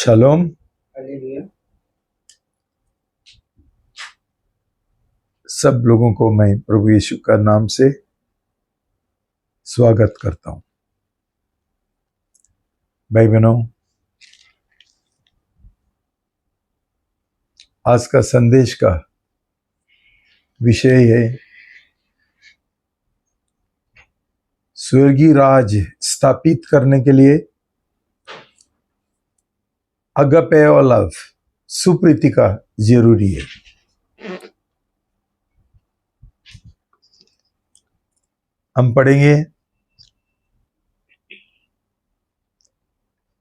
शलोम। सब लोगों को मैं प्रभु यीशु का नाम से स्वागत करता हूं। भाई बहनों, आज का संदेश का विषय है स्वर्गीय राज स्थापित करने के लिए अगपे और लव, सुप्रीति का जरूरी है। हम पढ़ेंगे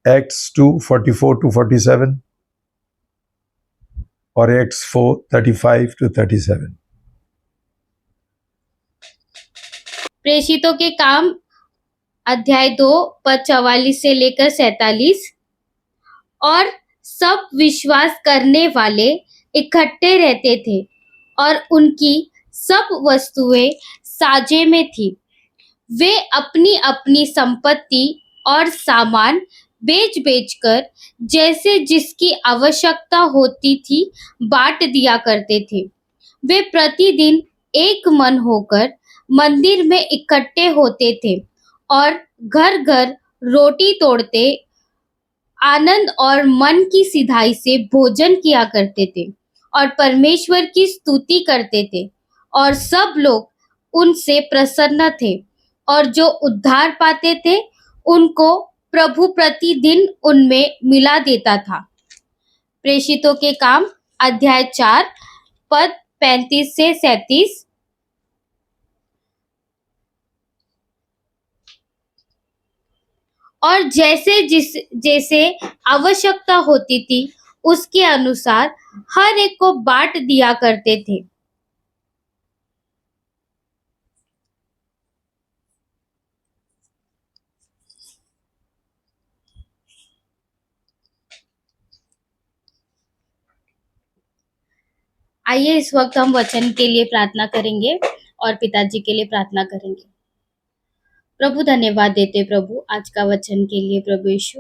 एक्ट्स 2:44-47 और एक्ट्स 4:35-37। प्रेषितों के काम अध्याय 2 पद 44 से लेकर 47। और सब विश्वास करने वाले इकट्ठे रहते थे और उनकी सब वस्तुएं साझे में थी। वे अपनी अपनी संपत्ति और सामान बेच कर जैसे जिसकी आवश्यकता होती थी बांट दिया करते थे। वे प्रतिदिन एक मन होकर मंदिर में इकट्ठे होते थे और घर घर रोटी तोड़ते आनंद और मन की सिधाई से भोजन किया करते थे और परमेश्वर की स्तुति करते थे। और सब लोग उनसे प्रसन्न थे और जो उद्धार पाते थे उनको प्रभु प्रतिदिन उनमें मिला देता था। प्रेषितों के काम अध्याय 4 पद 35 से 37। और जैसे आवश्यकता होती थी उसके अनुसार हर एक को बांट दिया करते थे। आइए इस वक्त हम वचन के लिए प्रार्थना करेंगे और पिताजी के लिए प्रार्थना करेंगे। प्रभु धन्यवाद देते प्रभु आज का वचन के लिए प्रभु यीशु।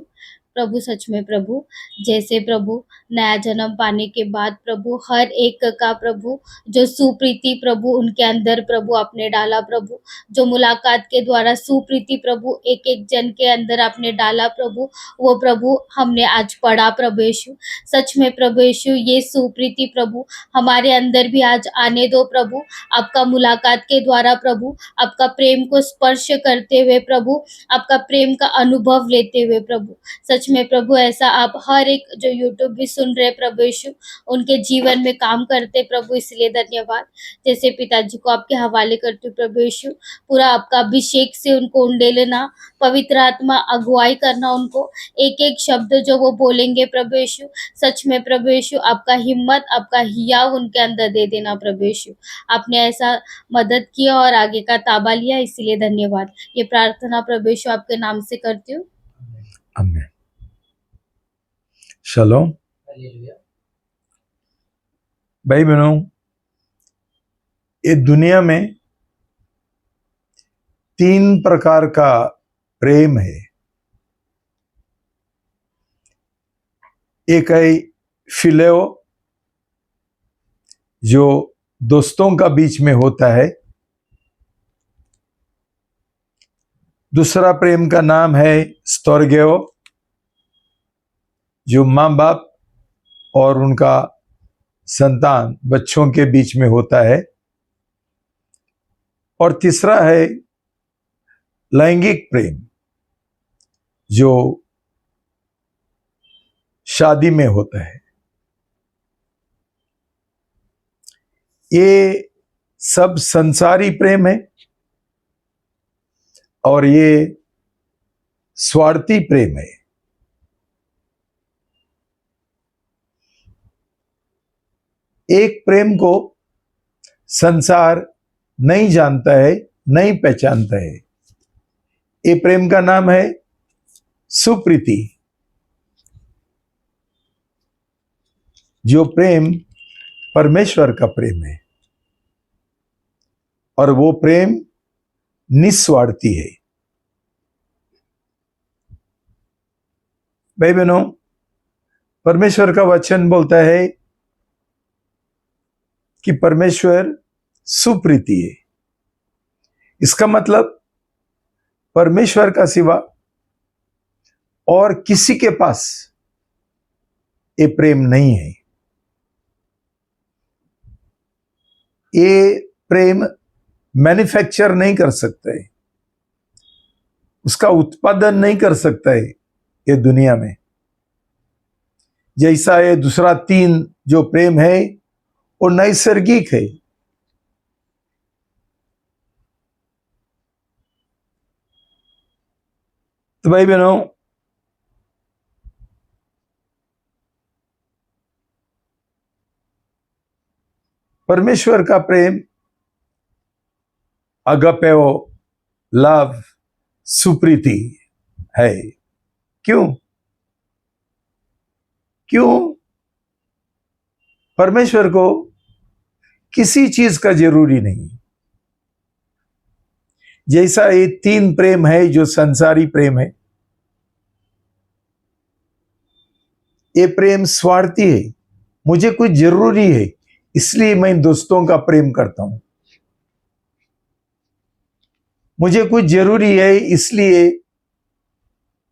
प्रभु सच में प्रभु जैसे प्रभु नया जन्म पाने के बाद प्रभु हर एक का प्रभु जो सुप्रीति प्रभु उनके अंदर प्रभु आपने डाला प्रभु, जो मुलाकात के द्वारा सुप्रीति प्रभु एक एक जन के अंदर आपने डाला प्रभु, वो प्रभु हमने आज पढ़ा प्रभु यीशु। सच में प्रभु यीशु ये सुप्रीति प्रभु हमारे अंदर भी आज आने दो प्रभु। आपका मुलाकात के द्वारा प्रभु आपका प्रेम को स्पर्श करते हुए प्रभु आपका प्रेम का अनुभव लेते हुए प्रभु सच में प्रभु ऐसा आप हर एक जो यूट्यूब भी सुन रहे प्रभु यीशु उनके जीवन में काम करते प्रभु, इसलिए धन्यवाद। जैसे पिताजी को आपके हवाले करते हूँ प्रभु यीशु, पूरा आपका अभिषेक से उनको उंडे लेना, पवित्र आत्मा अगुवाई करना, उनको एक एक शब्द जो वो बोलेंगे प्रभु यीशु सच में प्रभु यीशु आपका हिम्मत आपका हियाव उनके अंदर दे देना प्रभु यीशु। आपने ऐसा मदद किया और आगे का ताबा लिया, इसीलिए धन्यवाद। ये प्रार्थना प्रभु यीशु आपके नाम से करती हूँ, आमीन। शलोम। भाई बहनों, ये दुनिया में 3 प्रकार का प्रेम है। एक है फिलेओ जो दोस्तों का बीच में होता है। दूसरा प्रेम का नाम है स्तोर्गेओ जो माँ बाप और उनका संतान बच्चों के बीच में होता है। और तीसरा है लैंगिक प्रेम जो शादी में होता है। ये सब संसारी प्रेम है और ये स्वार्थी प्रेम है। एक प्रेम को संसार नहीं जानता है, नहीं पहचानता है। ये प्रेम का नाम है सुप्रीति। जो प्रेम परमेश्वर का प्रेम है और वो प्रेम निस्वार्थी है। भाई बहनों, परमेश्वर का वचन बोलता है कि परमेश्वर सुप्रीति है। इसका मतलब परमेश्वर का सिवा और किसी के पास ये प्रेम नहीं है। ये प्रेम मैन्युफैक्चर नहीं कर सकता है, उसका उत्पादन नहीं कर सकता है ये दुनिया में। जैसा ये दूसरा तीन जो प्रेम है वो नैसर्गिक है। तो भाई बहनों, परमेश्वर का प्रेम अगापेओ, लव, सुप्रीति है। क्यों? परमेश्वर को किसी चीज का जरूरी नहीं। जैसा ये तीन प्रेम है जो संसारी प्रेम है, ये प्रेम स्वार्थी है। मुझे कुछ जरूरी है इसलिए मैं दोस्तों का प्रेम करता हूं। मुझे कुछ जरूरी है इसलिए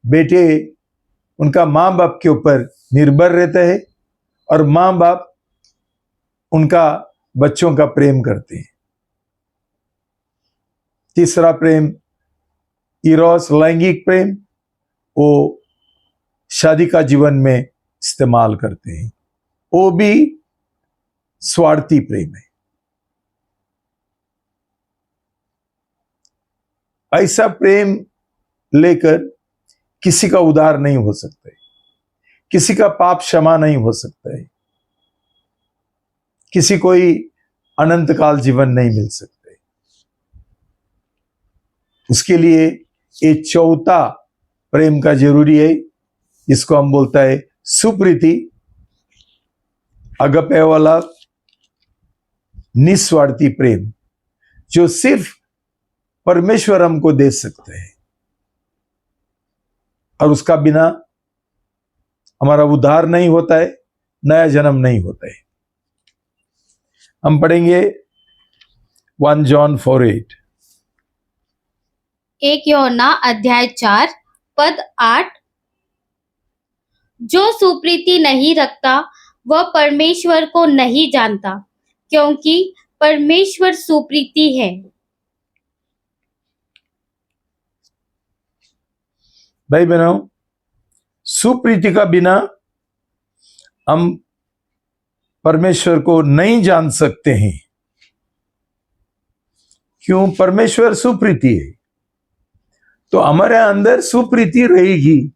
बेटे उनका मां बाप के ऊपर निर्भर रहता है और मां बाप उनका बच्चों का प्रेम करते हैं। तीसरा प्रेम इरोस, लैंगिक प्रेम, वो शादी का जीवन में इस्तेमाल करते हैं, वो भी स्वार्थी प्रेम है। ऐसा प्रेम लेकर किसी का उद्धार नहीं हो सकता है, किसी का पाप क्षमा नहीं हो सकता है, किसी कोई अनंत काल जीवन नहीं मिल सकता है। उसके लिए ये चौथा प्रेम का जरूरी है, जिसको हम बोलता है सुप्रीति, अगपे वाला निस्वार्थी प्रेम, जो सिर्फ परमेश्वर हमको दे सकते हैं और उसका बिना हमारा उद्धार नहीं होता है, नया जन्म नहीं होता है। हम पढ़ेंगे 1 जॉन 4:8। 1 यूहन्ना अध्याय 4 पद 8। जो सुप्रीति नहीं रखता वह परमेश्वर को नहीं जानता, क्योंकि परमेश्वर सुप्रीति है। भाई बहनों, सुप्रीति का बिना हम परमेश्वर को नहीं जान सकते हैं। क्यों? परमेश्वर सुप्रीति है, तो हमारे अंदर सुप्रीति रहेगी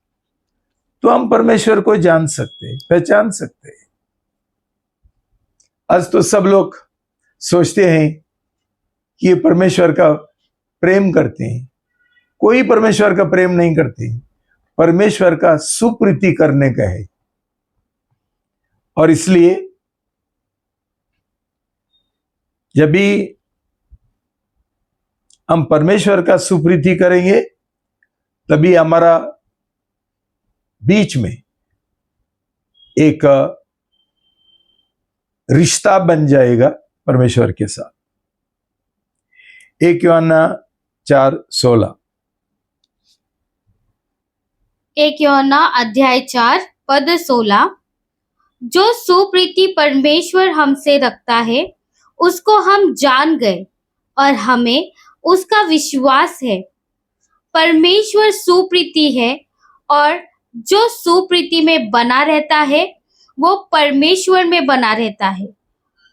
तो हम परमेश्वर को जान सकते हैं, पहचान सकते हैं। आज तो सब लोग सोचते हैं कि ये परमेश्वर का प्रेम करते हैं, कोई परमेश्वर का प्रेम नहीं करते। परमेश्वर का सुप्रीति करने का है, और इसलिए जब भी हम परमेश्वर का सुप्रीति करेंगे तभी हमारा बीच में एक रिश्ता बन जाएगा परमेश्वर के साथ। 1 यूहन्ना 4:16। 1 यूहन्ना अध्याय 4 पद 16। जो सुप्रीति परमेश्वर हमसे रखता है उसको हम जान गए और हमें उसका विश्वास है। परमेश्वर सुप्रीति है और जो सुप्रीति में बना रहता है वो परमेश्वर में बना रहता है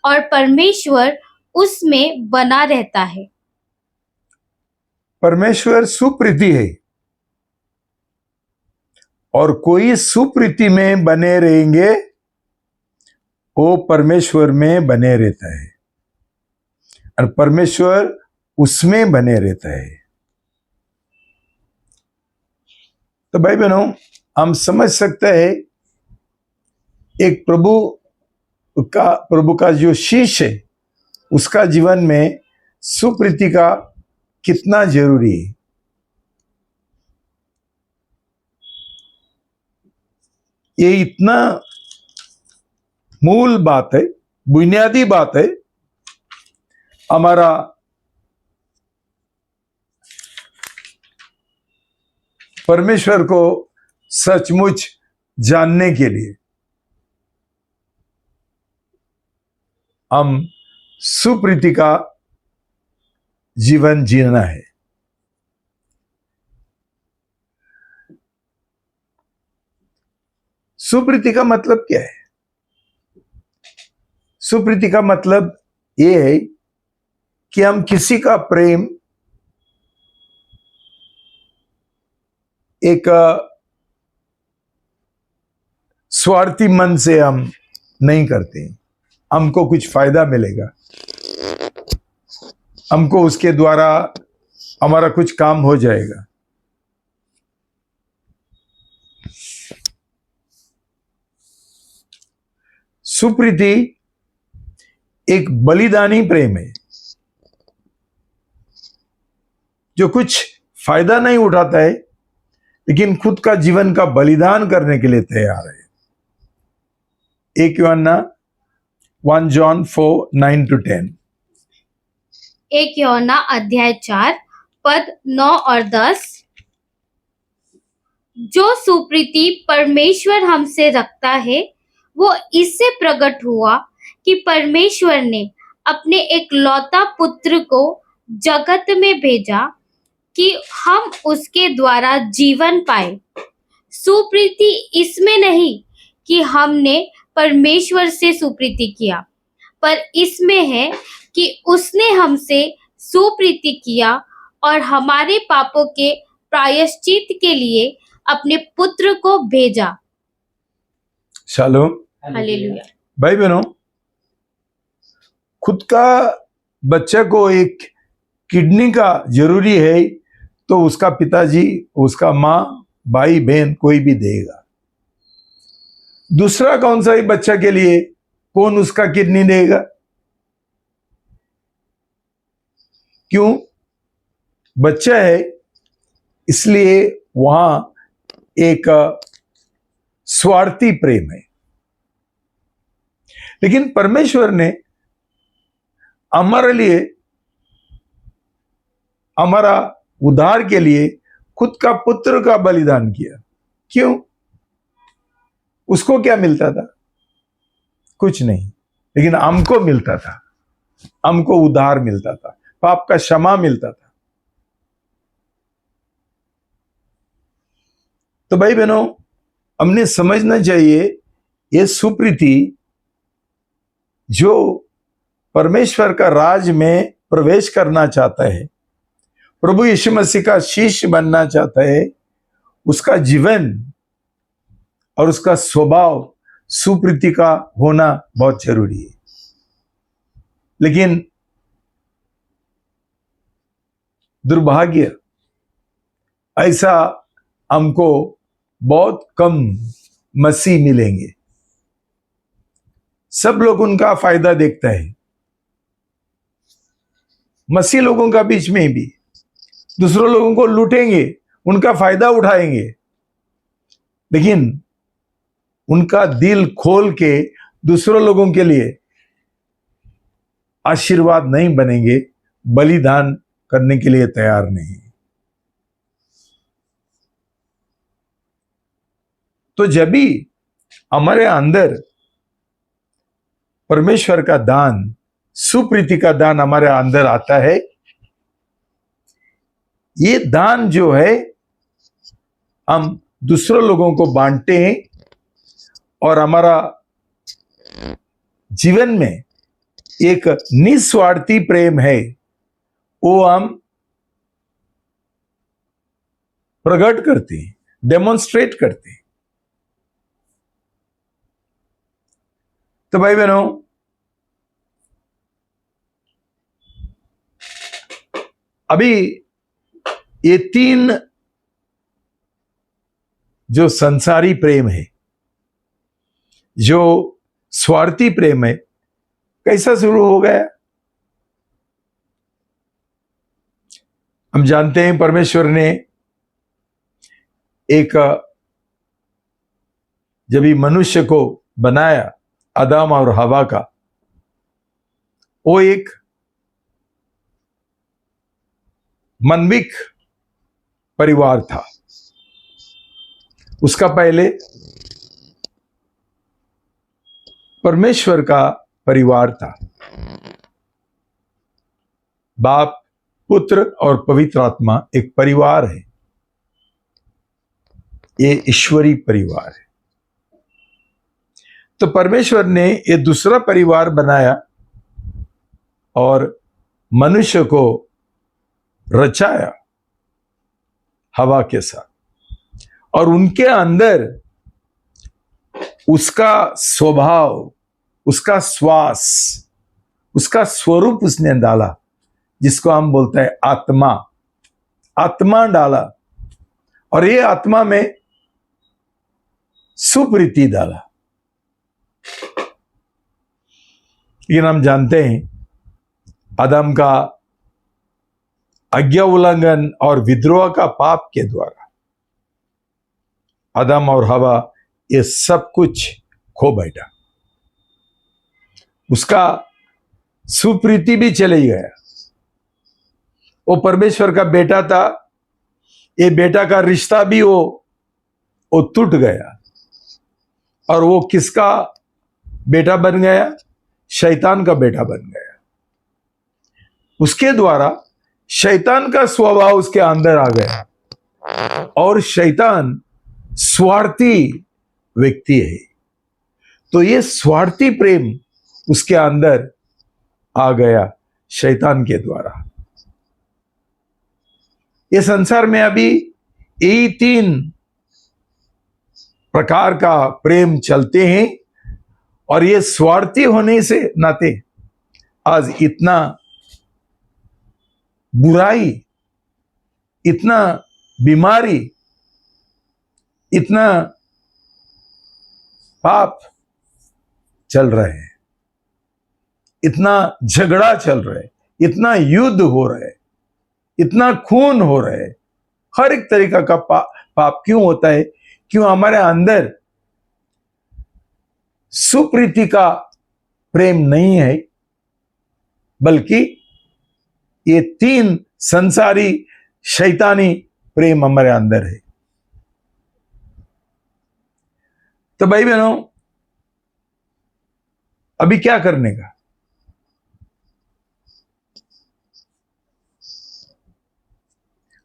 और परमेश्वर उसमें बना रहता है। परमेश्वर सुप्रीति है और कोई सुप्रीति में बने रहेंगे वो परमेश्वर में बने रहता है और परमेश्वर उसमें बने रहता है। तो भाई बहनों, हम समझ सकते हैं एक प्रभु का जो शिष्य है उसका जीवन में सुप्रीति का कितना जरूरी है। ये इतना मूल बात है, बुनियादी बात है। हमारा परमेश्वर को सचमुच जानने के लिए हम सुप्रीति का जीवन जीना है। सुप्रीति का मतलब क्या है? सुप्रीति का मतलब यह है कि हम किसी का प्रेम एक स्वार्थी मन से हम नहीं करते। हमको कुछ फायदा मिलेगा, हमको उसके द्वारा हमारा कुछ काम हो जाएगा। सुप्रीति एक बलिदानी प्रेम है जो कुछ फायदा नहीं उठाता है, लेकिन खुद का जीवन का बलिदान करने के लिए तैयार है। 1 यूहन्ना 1 John 4:9-10। 1 यूहन्ना अध्याय 4 पद 9 और 10। जो सुप्रीति परमेश्वर हमसे रखता है वो इससे प्रकट हुआ कि परमेश्वर ने अपने एकलौता पुत्र को जगत में भेजा कि हम उसके द्वारा जीवन पाए। सुप्रीति इसमें नहीं कि हमने परमेश्वर से सुप्रीति किया, पर इसमें है कि उसने हमसे सुप्रीति किया और हमारे पापों के प्रायश्चित के लिए अपने पुत्र को भेजा। शालोम। हालेलुया। भाई बहनों, खुद का बच्चा को एक किडनी का जरूरी है तो उसका पिताजी, उसका माँ, भाई बहन कोई भी देगा। दूसरा कौन सा ही बच्चा के लिए कौन उसका किडनी देगा? क्यों? बच्चा है इसलिए वहां एक स्वार्थी प्रेम है। लेकिन परमेश्वर ने हमारे लिए, हमारा उद्धार के लिए खुद का पुत्र का बलिदान किया। क्यों? उसको क्या मिलता था? कुछ नहीं, लेकिन हमको मिलता था। हमको उद्धार मिलता था, पाप का क्षमा मिलता था। तो भाई बहनों, हमने समझना चाहिए ये सुप्रीति जो परमेश्वर का राज में प्रवेश करना चाहता है, प्रभु यीशु मसीह का शिष्य बनना चाहता है, उसका जीवन और उसका स्वभाव सुप्रीति का होना बहुत जरूरी है। लेकिन दुर्भाग्य, ऐसा हमको बहुत कम मसीह मिलेंगे। सब लोग उनका फायदा देखता है। मसीह लोगों का बीच में भी दूसरों लोगों को लूटेंगे, उनका फायदा उठाएंगे, लेकिन उनका दिल खोल के दूसरों लोगों के लिए आशीर्वाद नहीं बनेंगे, बलिदान करने के लिए तैयार नहीं। तो जब भी हमारे अंदर परमेश्वर का दान, सुप्रीति का दान हमारे अंदर आता है, ये दान जो है हम दूसरों लोगों को बांटते हैं और हमारा जीवन में एक निस्वार्थी प्रेम है, वो हम प्रकट करते हैं, डेमोन्स्ट्रेट करते हैं। तो भाई बहनों, अभी ये 3 जो संसारी प्रेम है, जो स्वार्थी प्रेम है, कैसा शुरू हो गया? हम जानते हैं परमेश्वर ने एक जब ही मनुष्य को बनाया, आदम और हवा का वो एक मानविक परिवार था। उसका पहले परमेश्वर का परिवार था। बाप, पुत्र और पवित्र आत्मा एक परिवार है। ये ईश्वरीय परिवार है। तो परमेश्वर ने ये दूसरा परिवार बनाया और मनुष्य को रचाया हवा के साथ, और उनके अंदर उसका स्वभाव, उसका श्वास, उसका स्वरूप उसने डाला, जिसको हम बोलते हैं आत्मा। आत्मा डाला, और ये आत्मा में सुप्रीति डाला। लेकिन हम जानते हैं आदम का आज्ञा उल्लंघन और विद्रोह का पाप के द्वारा आदम और हवा ये सब कुछ खो बैठा। उसका सुप्रीति भी चली गया। वो परमेश्वर का बेटा था, ये बेटा का रिश्ता भी वो टूट गया, और वो किसका बेटा बन गया? शैतान का बेटा बन गया। उसके द्वारा शैतान का स्वभाव उसके अंदर आ गया, और शैतान स्वार्थी व्यक्ति है। तो ये स्वार्थी प्रेम उसके अंदर आ गया शैतान के द्वारा। ये संसार में अभी यही 3 प्रकार का प्रेम चलते हैं, और ये स्वार्थी होने से नाते आज इतना बुराई, इतना बीमारी, इतना पाप चल रहे हैं, इतना झगड़ा चल रहा है, इतना युद्ध हो रहा है, इतना खून हो रहा है। हर एक तरीका का पाप क्यों होता है? क्यों हमारे अंदर सुप्रीति का प्रेम नहीं है, बल्कि ये 3 संसारी शैतानी प्रेम हमारे अंदर है। तो भाई बहनों, अभी क्या करने का?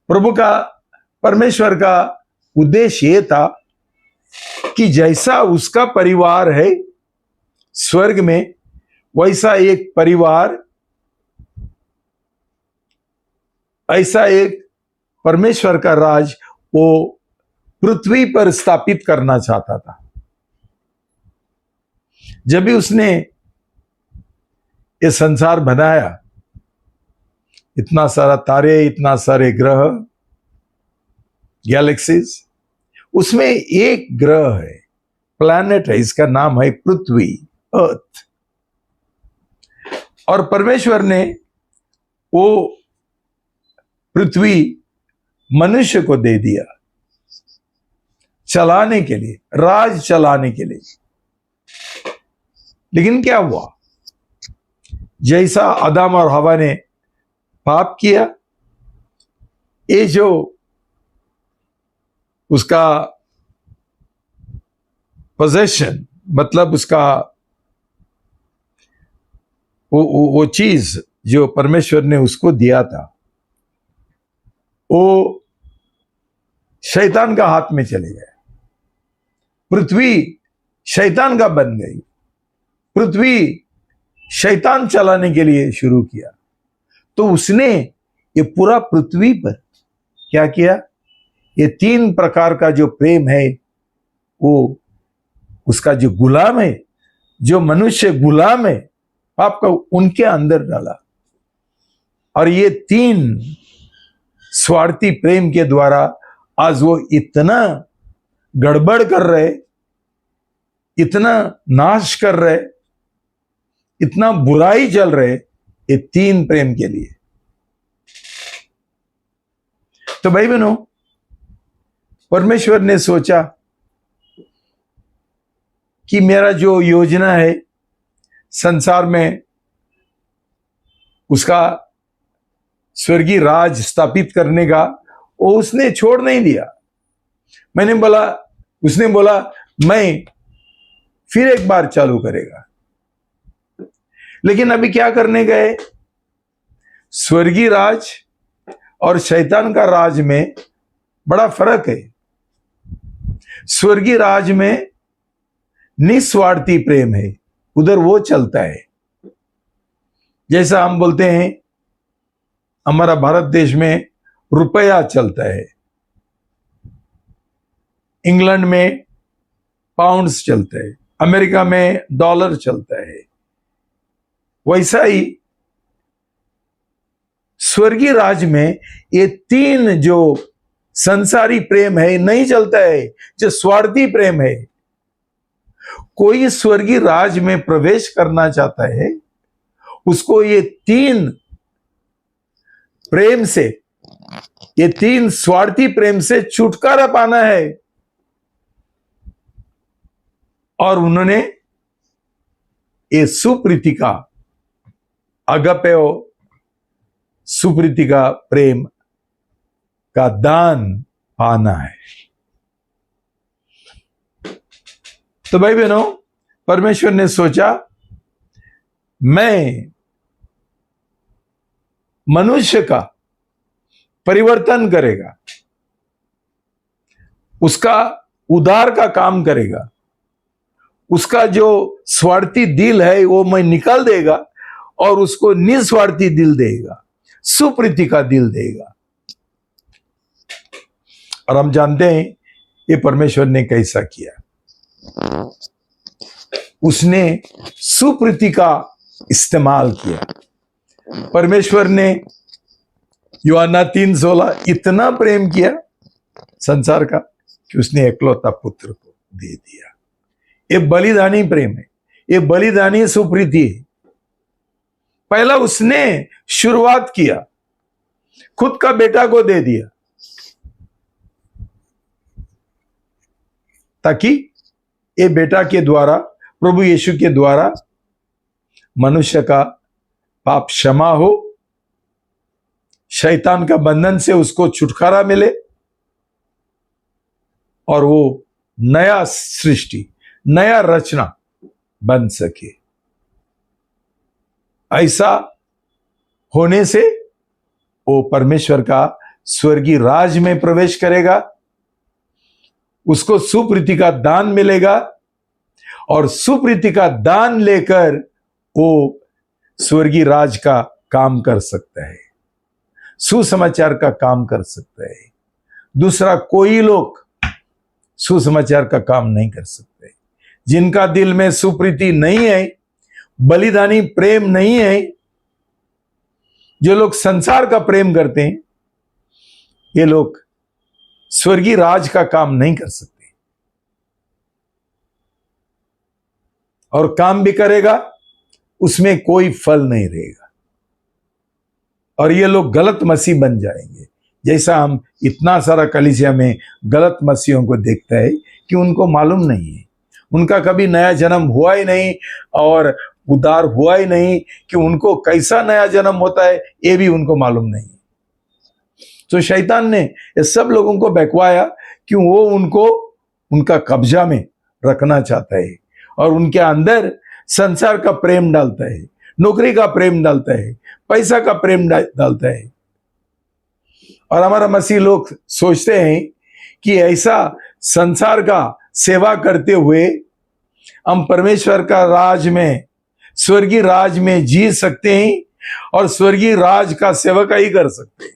प्रभु का, परमेश्वर का उद्देश्य ये था कि जैसा उसका परिवार है स्वर्ग में, वैसा एक परिवार, ऐसा एक परमेश्वर का राज वो पृथ्वी पर स्थापित करना चाहता था। जब भी उसने ये संसार बनाया, इतना सारा तारे, इतना सारे ग्रह, गैलेक्सीज, उसमें एक ग्रह है, प्लैनेट है, इसका नाम है पृथ्वी, अर्थ। और परमेश्वर ने वो पृथ्वी मनुष्य को दे दिया चलाने के लिए, राज चलाने के लिए। लेकिन क्या हुआ? जैसा आदम और हवा ने पाप किया, ये जो उसका पोजेशन, मतलब उसका वो चीज जो परमेश्वर ने उसको दिया था, वो शैतान का हाथ में चले गए। पृथ्वी शैतान का बन गई। पृथ्वी शैतान चलाने के लिए शुरू किया। तो उसने ये पूरा पृथ्वी पर क्या किया? ये 3 प्रकार का जो प्रेम है, वो उसका जो गुलाम है, जो मनुष्य गुलाम है पाप का, उनके अंदर डाला। और ये 3 स्वार्थी प्रेम के द्वारा आज वो इतना गड़बड़ कर रहे, इतना नाश कर रहे, इतना बुराई चल रहे, ये 3 प्रेम के लिए। तो भाई बहनों, परमेश्वर ने सोचा कि मेरा जो योजना है संसार में उसका स्वर्गीय राज स्थापित करने का, वो उसने छोड़ नहीं दिया। मैंने बोला, उसने बोला मैं फिर एक बार चालू करेगा। लेकिन अभी क्या करने गए? स्वर्गीय राज और शैतान का राज में बड़ा फर्क है। स्वर्गीय राज में निस्वार्थी प्रेम है, उधर वो चलता है। जैसा हम बोलते हैं हमारा भारत देश में रुपया चलता है, इंग्लैंड में पाउंड्स चलते हैं, अमेरिका में डॉलर चलता है। वैसा ही स्वर्गीय राज में ये तीन जो संसारी प्रेम है नहीं चलता है, जो स्वार्थी प्रेम है। कोई स्वर्गीय राज में प्रवेश करना चाहता है, उसको ये तीन प्रेम से, ये तीन स्वार्थी प्रेम से छुटकारा पाना है। और उन्होंने ये सुप्रीति का, अगपेओ सुप्रीति का प्रेम का दान पाना है। तो भाई बहनों, परमेश्वर ने सोचा मैं मनुष्य का परिवर्तन करेगा, उसका उद्धार का काम करेगा, उसका जो स्वार्थी दिल है वो मैं निकाल देगा और उसको निस्वार्थी दिल देगा, सुप्रीति का दिल देगा। और हम जानते हैं ये परमेश्वर ने कैसा किया। उसने सुप्रीति का इस्तेमाल किया। परमेश्वर ने यूहन्ना 3:16 इतना प्रेम किया संसार का कि उसने एकलौता पुत्र को दे दिया। ये बलिदानी प्रेम है, ये बलिदानी सुप्रीति है। पहला उसने शुरुआत किया, खुद का बेटा को दे दिया, ताकि ये बेटा के द्वारा, प्रभु यीशु के द्वारा मनुष्य का पाप क्षमा हो, शैतान का बंधन से उसको छुटकारा मिले और वो नया सृष्टि, नया रचना बन सके। ऐसा होने से वो परमेश्वर का स्वर्गीय राज में प्रवेश करेगा, उसको सुप्रीति का दान मिलेगा और सुप्रीति का दान लेकर वो स्वर्गीय राज का काम कर सकता है, सुसमाचार का काम कर सकता है। दूसरा कोई लोग सुसमाचार का काम नहीं कर सकते। जिनका दिल में सुप्रीति नहीं है, बलिदानी प्रेम नहीं है, जो लोग संसार का प्रेम करते हैं, ये लोग स्वर्गीय राज का काम नहीं कर सकते। और काम भी करेगा, उसमें कोई फल नहीं रहेगा और ये लोग गलत मसीह बन जाएंगे। जैसा हम इतना सारा कलीसिया में गलत मसीहों को देखता है कि उनको मालूम नहीं है, उनका कभी नया जन्म हुआ ही नहीं और उद्धार हुआ ही नहीं, कि उनको कैसा नया जन्म होता है ये भी उनको मालूम नहीं। तो शैतान ने ये सब लोगों को बहकाया कि वो उनको उनका कब्जा में रखना चाहता है और उनके अंदर संसार का प्रेम डालता है, नौकरी का प्रेम डालता है, पैसा का प्रेम डालता है। और हमारा मसीह लोग सोचते हैं कि ऐसा संसार का सेवा करते हुए हम परमेश्वर का राज में, स्वर्गीय राज में जी सकते हैं और स्वर्गीय राज का सेवका ही कर सकते हैं,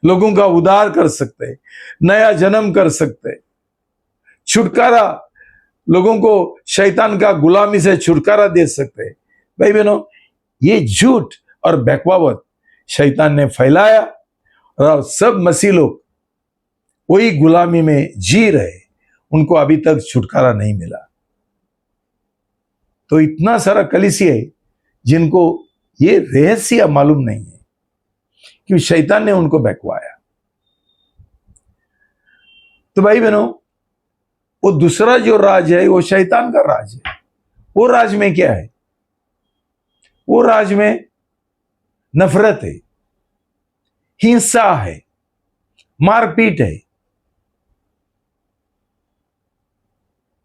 लोगों का उद्धार कर सकते हैं, नया जन्म कर सकते हैं, छुटकारा, लोगों को शैतान का गुलामी से छुटकारा दे सकते हैं। भाई बहनों, ये झूठ और बकवावत शैतान ने फैलाया और सब मसीह लोग वही गुलामी में जी रहे, उनको अभी तक छुटकारा नहीं मिला। तो इतना सारा कलीसिया है जिनको ये रहस्य मालूम नहीं है कि शैतान ने उनको बहकाया। तो भाई बहनों, वो दूसरा जो राज है वो शैतान का राज है। वो राज में क्या है? वो राज में नफरत है, हिंसा है, मारपीट है।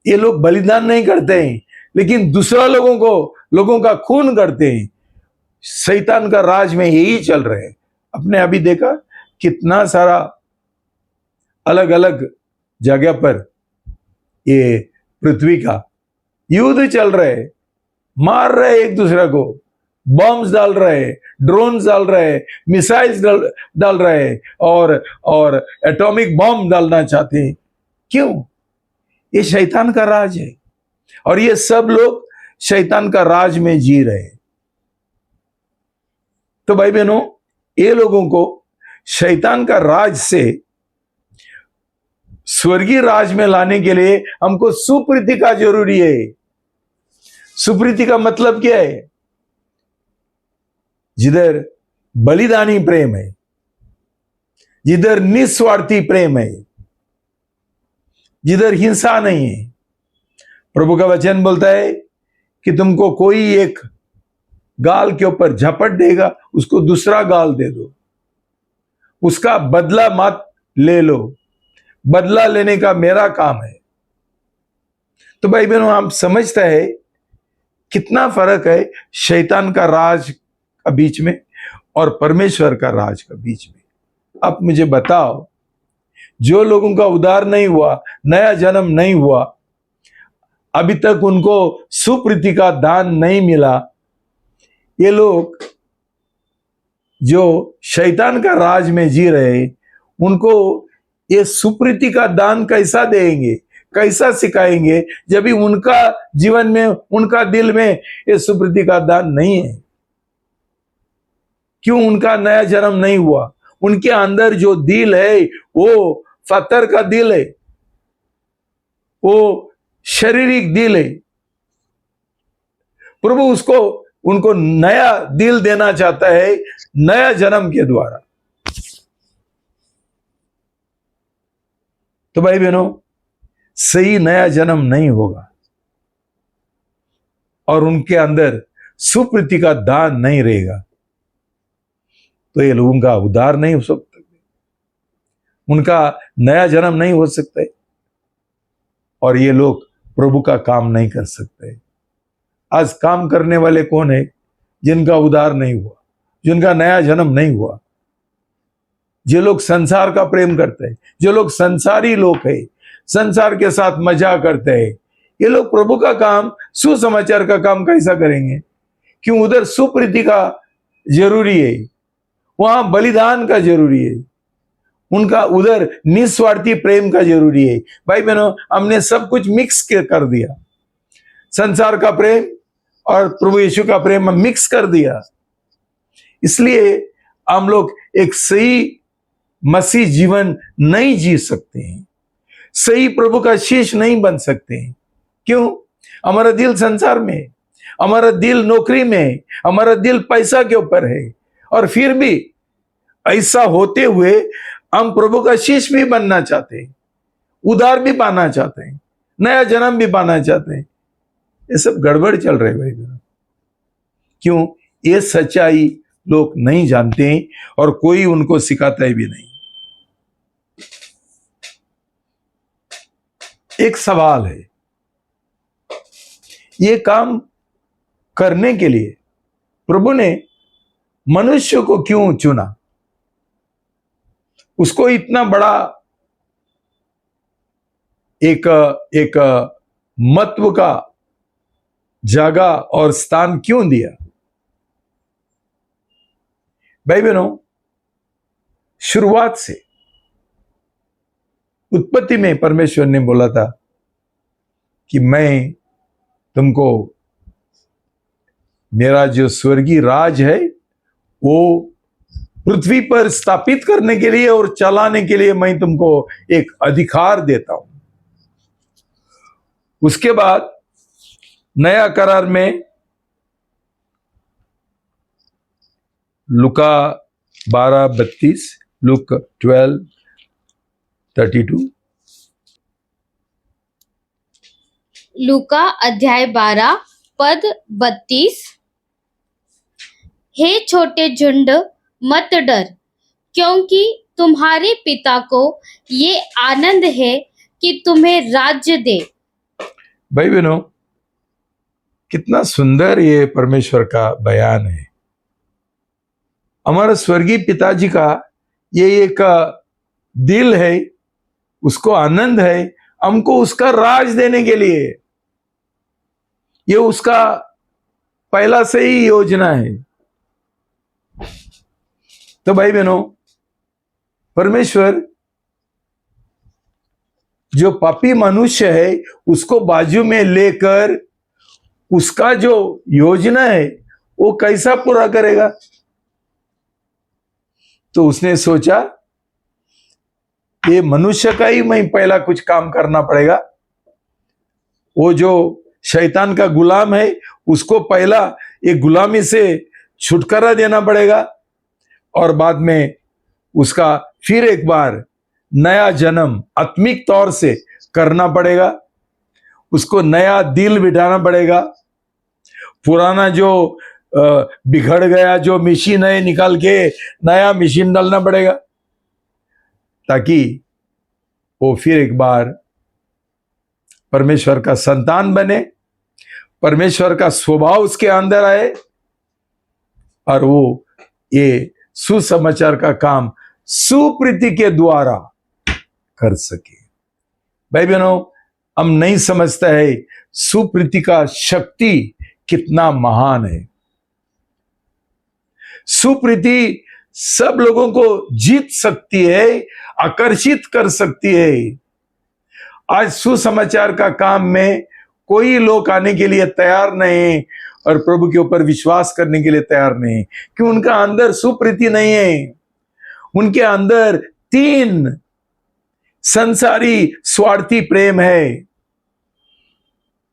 ये लोग बलिदान नहीं करते हैं, लेकिन दूसरा लोगों का खून करते हैं। शैतान का राज में यही चल रहे हैं। अपने अभी देखा कितना सारा अलग अलग जगह पर ये पृथ्वी का युद्ध चल रहे, मार रहे एक दूसरे को, बॉम्ब्स डाल रहे, ड्रोन्स डाल रहे, मिसाइल्स डाल रहे और एटॉमिक बॉम्ब डालना चाहते हैं। क्यों? ये शैतान का राज है और ये सब लोग शैतान का राज में जी रहे हैं। तो भाई बहनों, ये लोगों को शैतान का राज से स्वर्गीय राज में लाने के लिए हमको सुप्रीति का जरूरी है। सुप्रीति का मतलब क्या है? जिधर बलिदानी प्रेम है, जिधर निस्वार्थी प्रेम है, जिधर हिंसा नहीं है। प्रभु का वचन बोलता है कि तुमको कोई एक गाल के ऊपर झपट देगा, उसको दूसरा गाल दे दो, उसका बदला मत ले लो, बदला लेने का मेरा काम है। तो भाई बहनों, हम समझते हैं कितना फर्क है शैतान का राज का बीच में और परमेश्वर का राज का बीच में। अब मुझे बताओ, जो लोगों का उद्धार नहीं हुआ, नया जन्म नहीं हुआ, अभी तक उनको सुप्रीति का दान नहीं मिला, ये लोग जो शैतान का राज में जी रहे, उनको ये सुप्रीति का दान कैसा देंगे, कैसा सिखाएंगे, जब भी उनका जीवन में, उनका दिल में ये सुप्रीति का दान नहीं है? क्यों? उनका नया जन्म नहीं हुआ। उनके अंदर जो दिल है वो पत्थर का दिल है, वो शारीरिक दिल है। प्रभु उनको नया दिल देना चाहता है, नया जन्म के द्वारा। तो भाई बहनों, सही नया जन्म नहीं होगा और उनके अंदर सुप्रीति का दान नहीं रहेगा, तो ये लोगों का उद्धार नहीं हो सकता, उनका नया जन्म नहीं हो सकता है और ये लोग प्रभु का काम नहीं कर सकते। आज काम करने वाले कौन है? जिनका उद्धार नहीं हुआ, जिनका नया जन्म नहीं हुआ, जो लोग संसार का प्रेम करते हैं, जो लोग संसारी लोग हैं, संसार के साथ मजा करते हैं, ये लोग प्रभु का काम, सुसमाचार का काम कैसा करेंगे? क्यों? उधर सुप्रीति का जरूरी है, वहां बलिदान का जरूरी है, उनका उधर निस्वार्थी प्रेम का जरूरी है। भाई बहनों, हमने सब कुछ मिक्स कर दिया, संसार का प्रेम और प्रभु यीशु का प्रेम मिक्स कर दिया। इसलिए हम लोग एक सही मसीह जीवन नहीं जी सकते हैं, सही प्रभु का शिष्य नहीं बन सकते हैं। क्यों? हमारा दिल संसार में, हमारा दिल नौकरी में, हमारा दिल पैसा के ऊपर है, और फिर भी ऐसा होते हुए हम प्रभु का शिष्य भी बनना चाहते हैं, उद्धार भी पाना चाहते हैं, नया जन्म भी पाना चाहते हैं। ये सब गड़बड़ चल रहे भाई बहन। क्यों? ये सच्चाई लोग नहीं जानते हैं और कोई उनको सिखाता है भी नहीं। एक सवाल है, ये काम करने के लिए प्रभु ने मनुष्य को क्यों चुना? उसको इतना बड़ा एक महत्व का जगह और स्थान क्यों दिया? भाई बहनों, शुरुआत से, उत्पत्ति में परमेश्वर ने बोला था कि मैं तुमको मेरा जो स्वर्गीय राज है वो पृथ्वी पर स्थापित करने के लिए और चलाने के लिए मैं तुमको एक अधिकार देता हूं। उसके बाद नया करार में लुका 12:32, लुक 12:32, लूका अध्याय 12 पद 32। हे छोटे झुंड मत डर, क्योंकि तुम्हारे पिता को ये आनंद है कि तुम्हें राज्य दे। भाई बहनों, कितना सुंदर ये परमेश्वर का बयान है। हमारे स्वर्गीय पिताजी का ये एक दिल है, उसको आनंद है हमको उसका राज देने के लिए। ये उसका पहला से ही योजना है। तो भाई बहनों, परमेश्वर जो पापी मनुष्य है उसको बाजू में लेकर उसका जो योजना है वो कैसा पूरा करेगा। तो उसने सोचा ये मनुष्य का ही मैं पहला कुछ काम करना पड़ेगा। वो जो शैतान का गुलाम है उसको पहला एक गुलामी से छुटकारा देना पड़ेगा, और बाद में उसका फिर एक बार नया जन्म आत्मिक तौर से करना पड़ेगा। उसको नया दिल बिठाना पड़ेगा। पुराना जो बिगड़ गया जो मशीन है निकाल के नया मशीन डालना पड़ेगा, ताकि वो फिर एक बार परमेश्वर का संतान बने, परमेश्वर का स्वभाव उसके अंदर आए, और वो ये सुसमाचार का काम सुप्रीति के द्वारा कर सके। भाई बहनों, हम नहीं समझता है सुप्रीति का शक्ति कितना महान है। सुप्रीति सब लोगों को जीत सकती है, आकर्षित कर सकती है। आज सुसमाचार का काम में कोई लोग आने के लिए तैयार नहीं और प्रभु के ऊपर विश्वास करने के लिए तैयार नहीं, क्यों? उनका अंदर सुप्रीति नहीं है। उनके अंदर 3 संसारी स्वार्थी प्रेम है।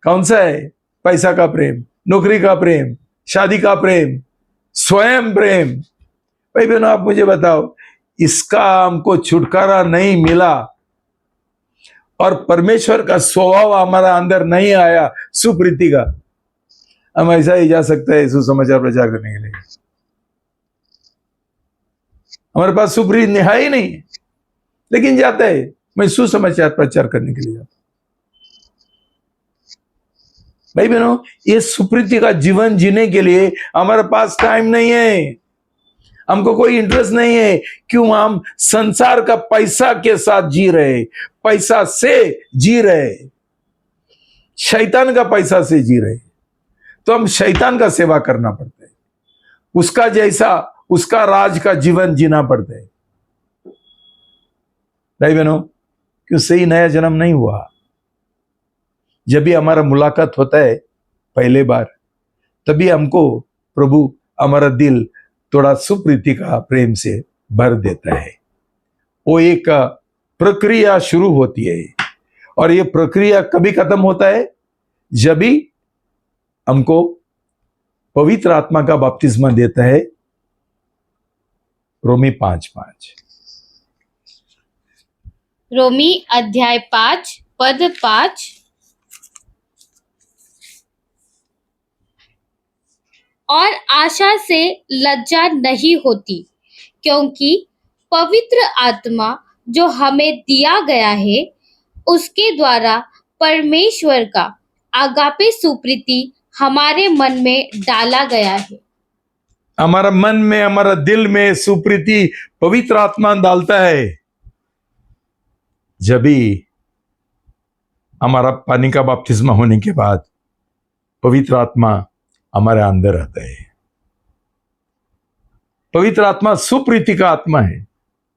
कौन सा है? पैसा का प्रेम, नौकरी का प्रेम, शादी का प्रेम, स्वयं प्रेम। भाई बहनों, आप मुझे बताओ, इसका हमको छुटकारा नहीं मिला और परमेश्वर का स्वभाव हमारा अंदर नहीं आया सुप्रीति का, हम ऐसा ही जा सकते हैं सुसमाचार प्रचार करने के लिए? हमारे पास सुप्रीति है ही नहीं, लेकिन जाता है। मैं सुसमाचार प्रचार करने के लिए जाता हूं। भाई बहनों, ये सुप्रीति का जीवन जीने के लिए हमारे पास टाइम नहीं है, हमको कोई इंटरेस्ट नहीं है। क्यों? हम संसार का पैसा के साथ जी रहे, पैसा से जी रहे, शैतान का पैसा से जी रहे। तो हम शैतान का सेवा करना पड़ता है, उसका जैसा उसका राज का जीवन जीना पड़ता है। भाई बहनों, क्यों सही नया जन्म नहीं हुआ? जब भी हमारा मुलाकात होता है पहले बार, तभी हमको प्रभु हमारा दिल थोड़ा सुप्रीति का प्रेम से भर देता है। वो एक प्रक्रिया शुरू होती है, और ये प्रक्रिया कभी खत्म होता है? जब भी हमको पवित्र आत्मा का बपतिस्मा देता है। रोमी 5:5। रोमी अध्याय 5 पद 5। और आशा से लज्जा नहीं होती, क्योंकि पवित्र आत्मा जो हमें दिया गया है उसके द्वारा परमेश्वर का आगापे सुप्रीति हमारे मन में डाला गया है। हमारा मन में, हमारा दिल में सुप्रीति पवित्र आत्मा डालता है। जब भी हमारा पानी का बपतिस्मा होने के बाद पवित्र आत्मा हमारे अंदर आता है। पवित्र आत्मा सुप्रीति का आत्मा है,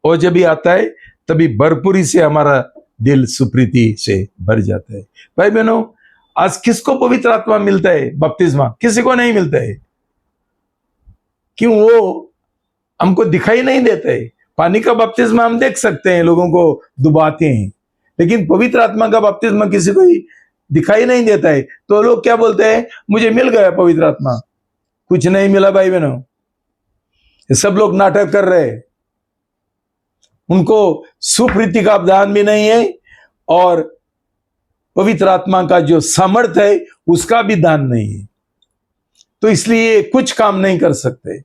और जब भी आता है तभी भरपूरी से हमारा दिल सुप्रीति से भर जाता है। भाई बहनों, आज किसको पवित्र आत्मा मिलता है बपतिस्मा? किसी को नहीं मिलता है। क्यों? वो हमको दिखाई नहीं देता है। पानी का बपतिस्मा हम देख सकते हैं, लोगों को डुबाते हैं, लेकिन पवित्र आत्मा का बपतिस्मा किसी को ही दिखाई नहीं देता है। तो लोग क्या बोलते हैं? मुझे मिल गया पवित्र आत्मा। कुछ नहीं मिला भाई बहनों, ये सब लोग नाटक कर रहे हैं। उनको सुप्रीति का दान भी नहीं है, और पवित्र आत्मा का जो सामर्थ्य है उसका भी दान नहीं है, तो इसलिए कुछ काम नहीं कर सकते।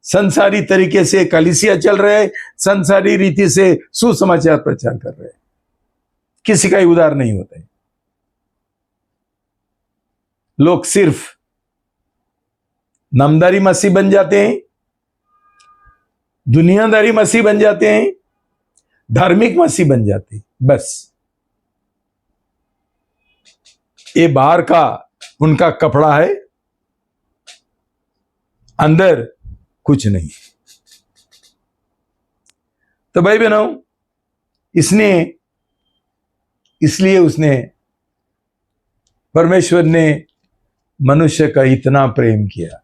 संसारी तरीके से कलीसिया चल रहे हैं, संसारी रीति से सुसमाचार प्रचार कर रहे हैं, किसी का ही उद्धार नहीं होता है। लोग सिर्फ नामदारी मसीह बन जाते हैं, दुनियादारी मसीह बन जाते हैं, धार्मिक मसीह बन जाते हैं, बस। ये बाहर का उनका कपड़ा है, अंदर कुछ नहीं। तो भाई बहनों, इसलिए उसने, परमेश्वर ने मनुष्य का इतना प्रेम किया।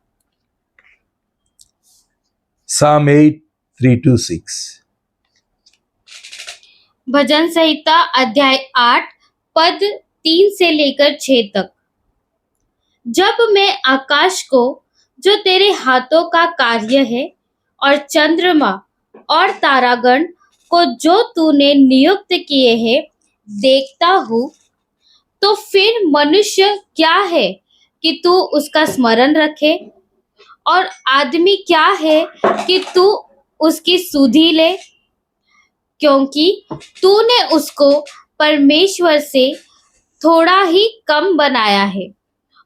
Psalm 8:3-6। भजन संहिता अध्याय 8 पद 3 से लेकर 6 तक। जब मैं आकाश को, जो तेरे हाथों का कार्य है, और चंद्रमा और तारागण को, जो तूने नियुक्त किए हैं, देखता हूँ, तो फिर मनुष्य क्या है कि तू उसका स्मरण रखे, और आदमी क्या है कि तू उसकी सुधि ले, क्योंकि तूने उसको परमेश्वर से थोड़ा ही कम बनाया है,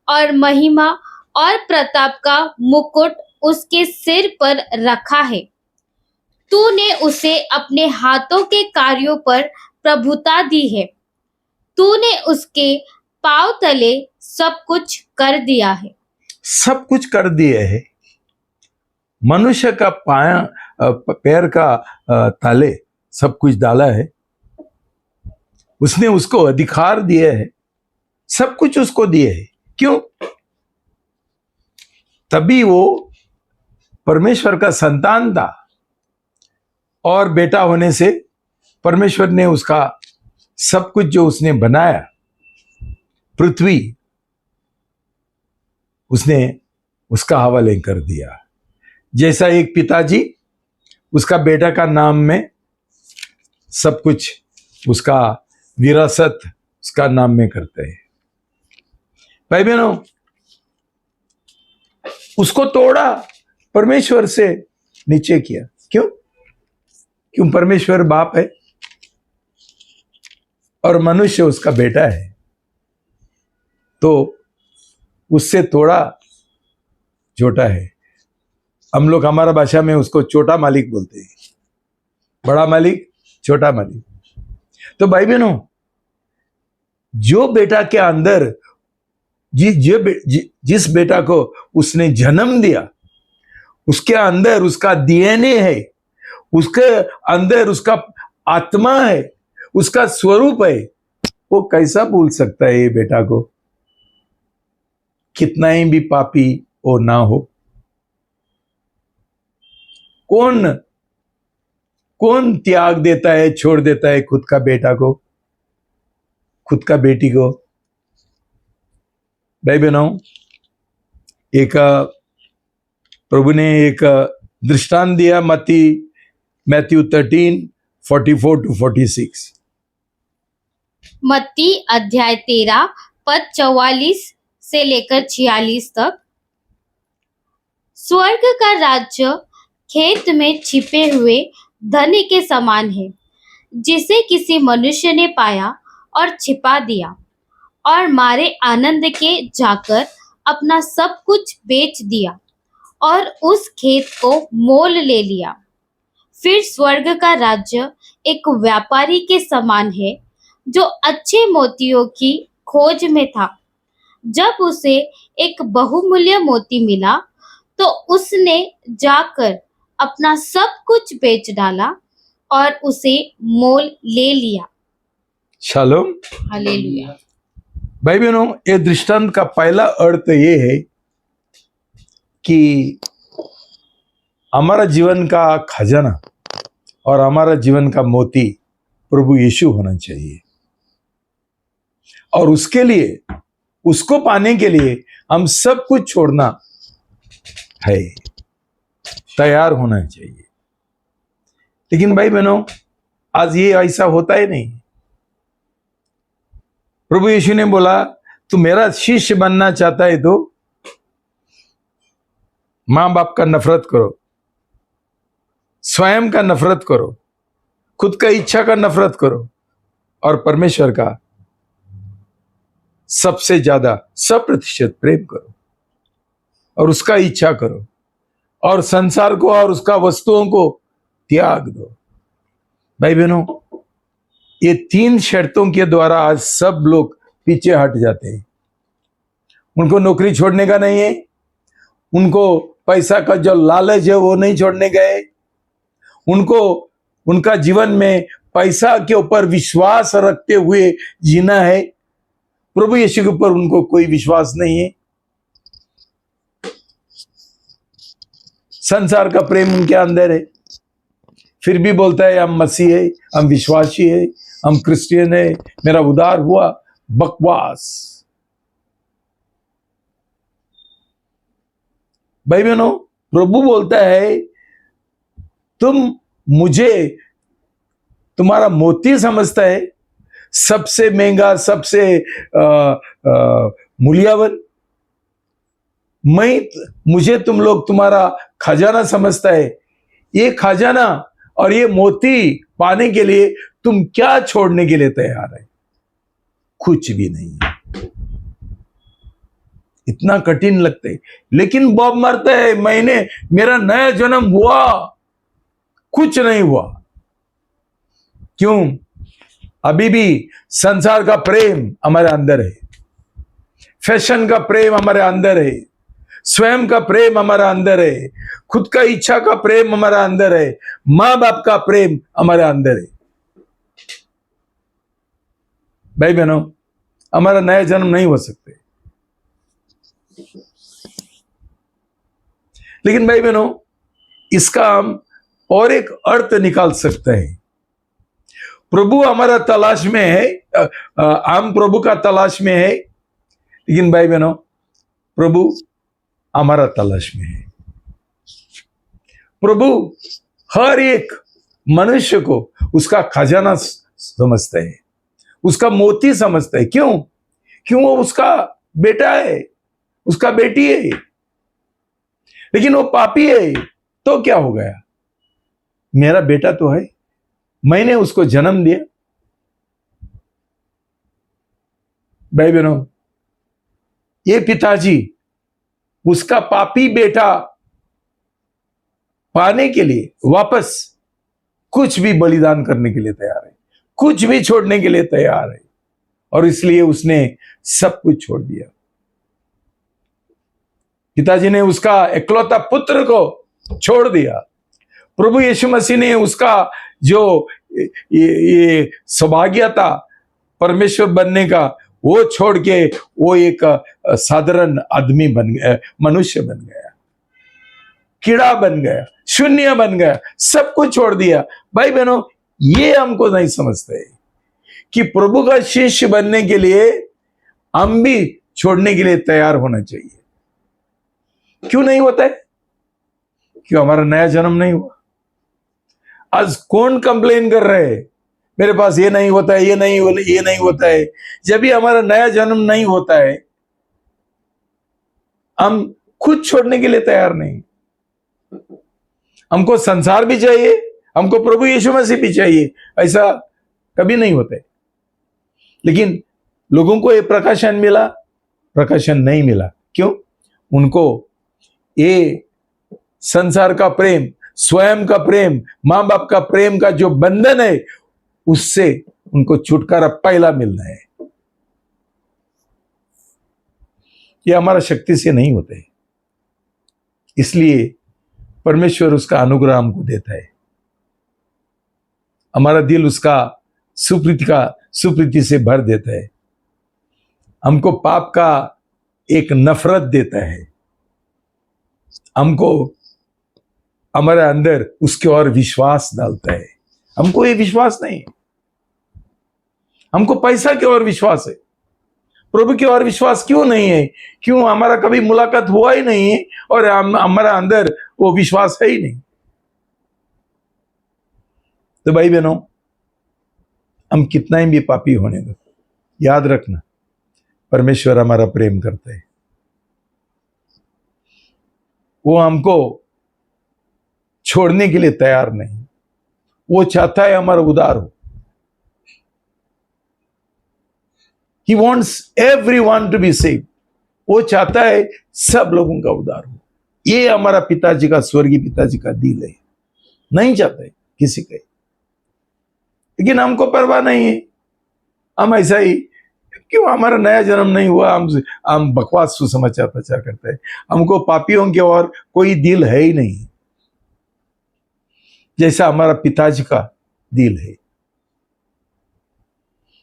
और महिमा और प्रताप का मुकुट उसके सिर पर रखा है। तूने उसे अपने हाथों के कार्यों पर प्रभुता दी है। तूने उसके पांव तले सब कुछ कर दिया है। सब कुछ कर दिए है। मनुष्य का पैर का ताले सब कुछ डाला है, उसने उसको अधिकार दिए है, सब कुछ उसको दिए है। क्यों? तभी वो परमेश्वर का संतान था, और बेटा होने से परमेश्वर ने उसका सब कुछ जो उसने बनाया, पृथ्वी, उसने उसका हवाले कर दिया। जैसा एक पिताजी उसका बेटा का नाम में सब कुछ, उसका विरासत उसका नाम में करते हैं। भाई बहनों, उसको तोड़ा, परमेश्वर से नीचे किया। क्यों? परमेश्वर बाप है और मनुष्य उसका बेटा है, तो उससे थोड़ा छोटा है। हम लोग हमारा भाषा में उसको छोटा मालिक बोलते हैं, बड़ा मालिक, छोटा मालिक। तो भाई बहनों, जो बेटा के अंदर जिस बेटा को उसने जन्म दिया, उसके अंदर उसका डीएनए है, उसके अंदर उसका आत्मा है, उसका स्वरूप है, वो कैसा भूल सकता है ये बेटा को? कितना ही भी पापी वो ना हो। कौन त्याग देता है, छोड़ देता है खुद का बेटा को, खुद का बेटी को? भाई बहनों, प्रभु ने एक दृष्टांत दिया, मैथ्यू 13:44-46। मत्ती अध्याय 13 पद 44 से लेकर 46 तक। स्वर्ग का राज्य खेत में छिपे हुए धन के समान है, जिसे किसी मनुष्य ने पाया और छिपा दिया, और मारे आनंद के जाकर अपना सब कुछ बेच दिया और उस खेत को मोल ले लिया। फिर स्वर्ग का राज्य एक व्यापारी के समान है, जो अच्छे मोतियों की खोज में था। जब उसे एक बहुमूल्य मोती मिला, तो उसने जाकर अपना सब कुछ बेच डाला और उसे मोल ले लिया। Shalom, hallelujah. भाई बहनों, ये दृष्टांत का पहला अर्थ ये है कि हमारा जीवन का खजाना और हमारा जीवन का मोती प्रभु यीशु होना चाहिए, और उसके लिए, उसको पाने के लिए हम सब कुछ छोड़ना है, तैयार होना चाहिए। लेकिन भाई बहनों, आज ये ऐसा होता ही नहीं। प्रभु यीशु ने बोला, तू मेरा शिष्य बनना चाहता है तो मां बाप का नफरत करो, स्वयं का नफरत करो, खुद का इच्छा का नफरत करो, और परमेश्वर का सबसे ज्यादा 100% प्रेम करो, और उसका इच्छा करो, और संसार को और उसका वस्तुओं को त्याग दो। भाई बहनों, ये 3 शर्तों के द्वारा आज सब लोग पीछे हट जाते हैं। उनको नौकरी छोड़ने का नहीं है, उनको पैसा का जो लालच है वो नहीं छोड़ने गए, उनको उनका जीवन में पैसा के ऊपर विश्वास रखते हुए जीना है। प्रभु यीशु के ऊपर उनको कोई विश्वास नहीं है। संसार का प्रेम उनके अंदर है, फिर भी बोलता है हम मसीह है, हम विश्वासी है, हम क्रिश्चियन है, मेरा उद्धार हुआ। बकवास। भाई बहनों, प्रभु बोलता है तुम मुझे तुम्हारा मोती समझता है, सबसे महंगा, सबसे मूल्यवान। मुझे तुम लोग तुम्हारा खजाना समझता है। ये खजाना और ये मोती पाने के लिए तुम क्या छोड़ने के लिए तैयार है? कुछ भी नहीं है। इतना कठिन लगता है, लेकिन बॉब मरता है, मेरा नया जन्म हुआ, कुछ नहीं हुआ। क्यों? अभी भी संसार का प्रेम हमारे अंदर है, फैशन का प्रेम हमारे अंदर है, स्वयं का प्रेम हमारा अंदर है, खुद का इच्छा का प्रेम हमारा अंदर है, मां बाप का प्रेम हमारे अंदर है। भाई बहनों, हमारा नया जन्म नहीं हो सकते। लेकिन भाई बहनों, इसका हम और एक अर्थ निकाल सकते हैं। प्रभु हमारा तलाश में है, हम प्रभु का तलाश में है, लेकिन भाई बहनों, प्रभु हमारा तलाश में है। प्रभु हर एक मनुष्य को उसका खजाना समझता है, उसका मोती समझता है। क्यों? क्यों? वो उसका बेटा है, उसका बेटी है। लेकिन वो पापी है, तो क्या हो गया? मेरा बेटा तो है, मैंने उसको जन्म दिया। भाई बहनों, ये पिताजी उसका पापी बेटा पाने के लिए वापस कुछ भी बलिदान करने के लिए तैयार है, कुछ भी छोड़ने के लिए तैयार है, और इसलिए उसने सब कुछ छोड़ दिया। पिताजी ने उसका इकलौता पुत्र को छोड़ दिया। प्रभु यीशु मसीह ने उसका जो ये सौभाग्य था परमेश्वर बनने का, वो छोड़ के वो एक साधारण आदमी बन गया, मनुष्य बन गया, कीड़ा बन गया, शून्य बन गया, सब कुछ छोड़ दिया। भाई बहनों, ये हमको नहीं समझते कि प्रभु का शिष्य बनने के लिए हम भी छोड़ने के लिए तैयार होना चाहिए। क्यों नहीं होता है? क्यों हमारा नया जन्म नहीं हुआ? आज कौन कंप्लेन कर रहे हैं, मेरे पास ये नहीं होता है, ये नहीं होता है। जब भी हमारा नया जन्म नहीं होता है, हम खुद छोड़ने के लिए तैयार नहीं। हमको संसार भी चाहिए, हमको प्रभु यीशु मसीह भी चाहिए, ऐसा कभी नहीं होता है। लेकिन लोगों को ये प्रकाशन मिला, प्रकाशन नहीं मिला। क्यों? उनको ये संसार का प्रेम, स्वयं का प्रेम, मां बाप का प्रेम का जो बंधन है, उससे उनको छुटकारा पहला मिलना है। ये हमारा शक्ति से नहीं होता है, इसलिए परमेश्वर उसका अनुग्रह हमको देता है। हमारा दिल उसका सुप्रीति से भर देता है, हमको पाप का एक नफरत देता है, हमको हमारे अंदर उसके और विश्वास डालता है। हमको ये विश्वास नहीं, हमको पैसा के और विश्वास है, प्रभु के और विश्वास क्यों नहीं है? क्यों? हमारा कभी मुलाकात हुआ ही नहीं है, और हमारा अंदर वो विश्वास है ही नहीं। तो भाई बहनों, हम कितना ही भी पापी होने दो, याद रखना, परमेश्वर हमारा प्रेम करता है। वो हमको छोड़ने के लिए तैयार नहीं, वो चाहता है हमारा उद्धार हो। He wants everyone to be saved. वो चाहता है सब लोगों का उद्धार हो। ये हमारा पिताजी का, स्वर्गीय पिताजी का दिल है। नहीं चाहता है किसी का, लेकिन हमको परवाह नहीं है। हम ऐसा ही क्यों, हमारा नया जन्म नहीं हुआ, हम बकवास सुसमाचार प्रचार करते हैं। हमको पापियों के और कोई दिल है ही नहीं जैसा हमारा पिताजी का दिल है।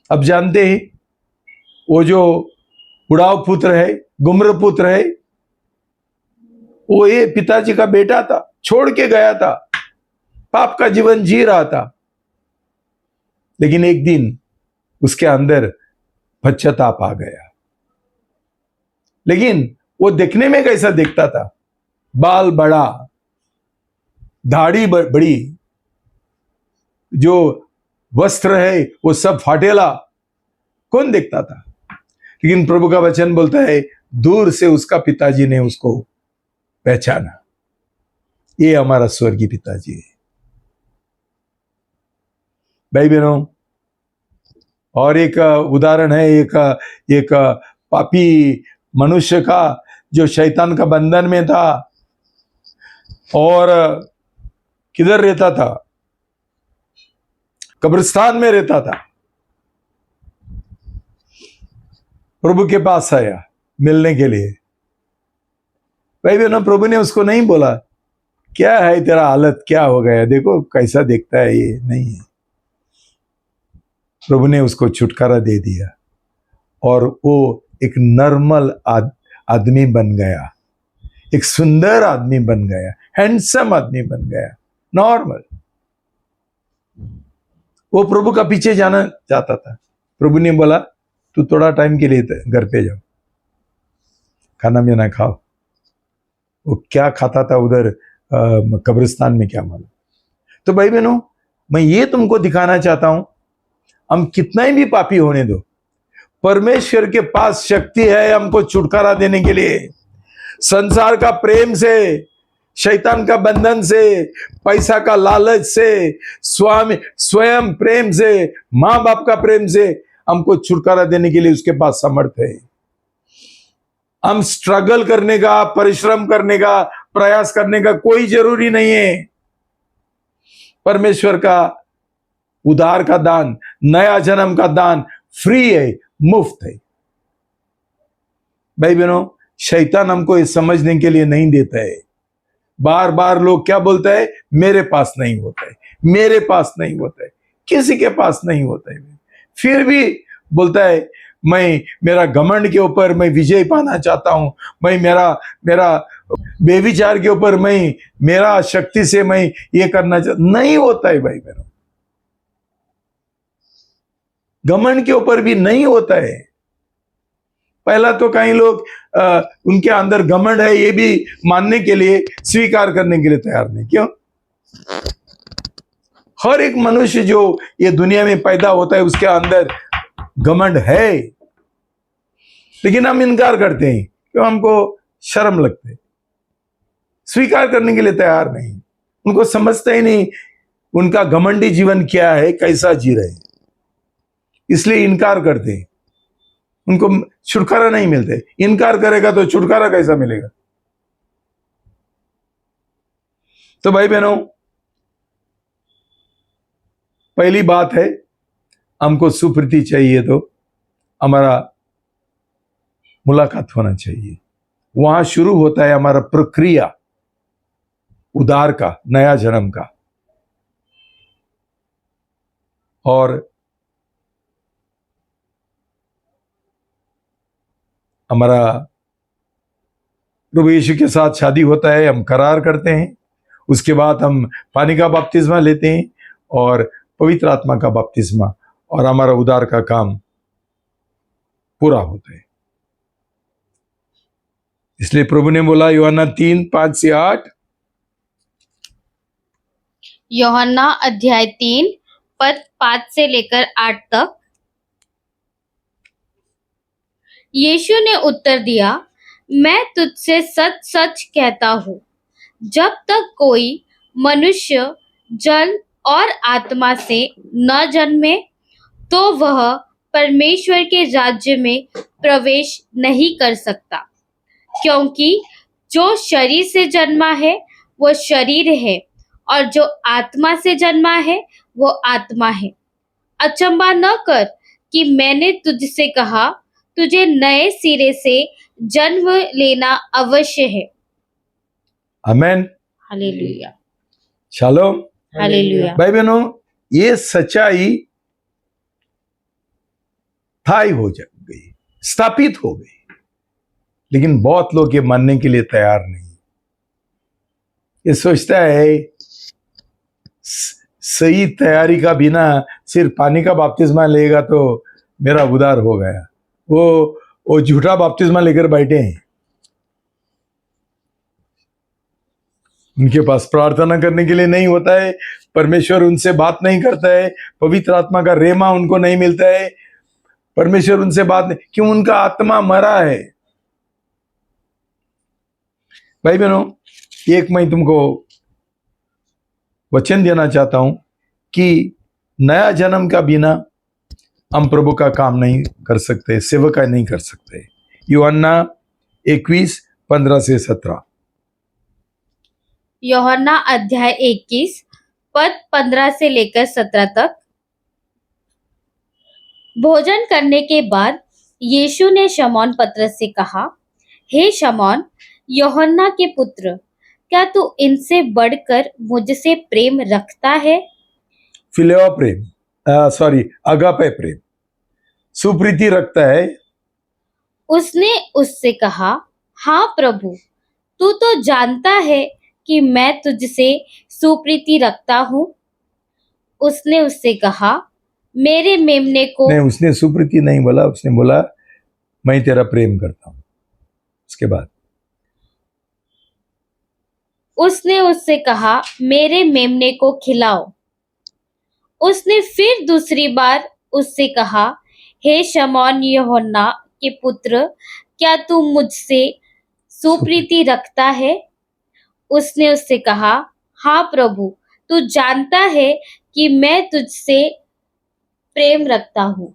अब जानते हैं, वो जो बुढ़ाव पुत्र है, गुमर पुत्र है, वो ये पिताजी का बेटा था, छोड़ के गया था, पाप का जीवन जी रहा था। लेकिन एक दिन उसके अंदर पश्चाताप आ गया। लेकिन वो देखने में कैसा दिखता था? बाल बड़ा, दाढ़ी बड़ी, जो वस्त्र है वो सब फाटेला, कौन देखता था? लेकिन प्रभु का वचन बोलता है, दूर से उसका पिताजी ने उसको पहचाना। ये हमारा स्वर्गीय पिताजी है। भाई बहनों, और एक उदाहरण है एक पापी मनुष्य का, जो शैतान का बंधन में था और किधर रहता था? कब्रिस्तान में रहता था। प्रभु के पास आया मिलने के लिए। भाई बहनों, प्रभु ने उसको नहीं बोला, क्या है तेरा हालत, क्या हो गया, देखो कैसा दिखता है ये, नहीं है। प्रभु ने उसको छुटकारा दे दिया और वो एक नॉर्मल आदमी बन गया, एक सुंदर आदमी बन गया, हैंडसम आदमी बन गया, नॉर्मल। वो प्रभु का पीछे जाना चाहता था। प्रभु ने बोला, तू थोड़ा टाइम के लिए घर पे जाओ, खाना में ना खाओ। वो क्या खाता था उधर कब्रिस्तान में, क्या मालूम। तो भाई बहनों, मैं ये तुमको दिखाना चाहता हूं, हम कितना ही भी पापी होने दो, परमेश्वर के पास शक्ति है हमको छुटकारा देने के लिए। संसार का प्रेम से, शैतान का बंधन से, पैसा का लालच से, स्वयं प्रेम से, मां बाप का प्रेम से हमको छुटकारा देने के लिए उसके पास समर्थ है। हम स्ट्रगल करने का, परिश्रम करने का, प्रयास करने का कोई जरूरी नहीं है। परमेश्वर का उद्धार का दान, नया जन्म का दान फ्री है, मुफ्त है। भाई बहनों, शैतान हमको ये समझने के लिए नहीं देता है। बार बार लोग क्या बोलते हैं? मेरे पास नहीं होता है, मेरे पास नहीं होता है, किसी के पास नहीं होता है। फिर भी बोलता है, मैं मेरा घमंड के ऊपर मैं विजय पाना चाहता हूं, मैं मेरा बेविचार के ऊपर मैं मेरा शक्ति से मैं ये करना चाहता। नहीं होता है भाई बहनों, घमंड के ऊपर भी नहीं होता है। पहला तो कई लोग उनके अंदर घमंड है ये भी मानने के लिए, स्वीकार करने के लिए तैयार नहीं। क्यों? हर एक मनुष्य जो ये दुनिया में पैदा होता है उसके अंदर घमंड है, लेकिन हम इनकार करते हैं क्यों? हमको शर्म लगता है, स्वीकार करने के लिए तैयार नहीं। उनको समझता ही नहीं उनका घमंडी जीवन क्या है, कैसा जी रहे, इसलिए इनकार करते हैं। उनको छुटकारा नहीं मिलते। इनकार करेगा तो छुटकारा कैसा मिलेगा? तो भाई बहनों, पहली बात है, हमको सुप्रीति चाहिए तो हमारा मुलाकात होना चाहिए। वहां शुरू होता है हमारा प्रक्रिया उद्धार का, नया जन्म का। और हमारा प्रभु यीशु के साथ शादी होता है, हम करार करते हैं। उसके बाद हम पानी का बपतिस्मा लेते हैं और पवित्र आत्मा का बपतिस्मा, और हमारा उद्धार का काम पूरा होता है। इसलिए प्रभु ने बोला, यूहन्ना 3:5-8, यूहन्ना अध्याय 3 पद 5 से लेकर 8 तक, यीशु ने उत्तर दिया, मैं तुझसे सच सच कहता हूँ, जब तक कोई मनुष्य जल और आत्मा से न जन्मे तो वह परमेश्वर के राज्य में प्रवेश नहीं कर सकता। क्योंकि जो शरीर से जन्मा है वो शरीर है, और जो आत्मा से जन्मा है वो आत्मा है। अचंभा न कर कि मैंने तुझसे कहा, तुझे नए सिरे से जन्म लेना अवश्य है। आमेन। Hallelujah, shalom. हालेलुया। भाई बहनों, ये सच्चाई स्थायी हो गई, स्थापित हो गई, लेकिन बहुत लोग ये मानने के लिए तैयार नहीं। ये सोचता है सही तैयारी का बिना सिर्फ पानी का बपतिस्मा लेगा तो मेरा उद्धार हो गया। वो झूठा बपतिस्मा लेकर बैठे हैं। उनके पास प्रार्थना करने के लिए नहीं होता है, परमेश्वर उनसे बात नहीं करता है, पवित्र आत्मा का रेमा उनको नहीं मिलता है, परमेश्वर उनसे बात नहीं, क्यों? उनका आत्मा मरा है। भाई बहनों, एक मैं तुमको वचन देना चाहता हूं कि नया जन्म का बिना हम प्रभु का काम नहीं कर सकते, सेवका नहीं कर सकते। यूहन्ना 21:15-17। यूहन्ना अध्याय 21 पद 15 से लेकर 17 तक। भोजन करने के बाद यीशु ने शमौन पतरस से कहा, हे शमौन, यूहन्ना के पुत्र, क्या तू इनसे बढ़कर मुझसे प्रेम रखता है? फिलेवा प्रेम, अगापे प्रेम, सुप्रीति रखता है। उसने उससे कहा, हाँ प्रभु, तू तो जानता है कि मैं तुझसे सुप्रीति रखता हूँ। उसने उससे कहा, मेरे मेमने को। नहीं, उसने सुप्रीति नहीं बोला, उसने बोला मैं तेरा प्रेम करता हूं। उसके बाद उसने उससे कहा, मेरे मेमने को खिलाओ। उसने फिर दूसरी बार उससे कहा, हे शमौन यूहन्ना के पुत्र, क्या तू मुझसे सुप्रीति रखता है? उसने उससे कहा, हाँ प्रभु, तू जानता है कि मैं तुझसे प्रेम रखता हूँ।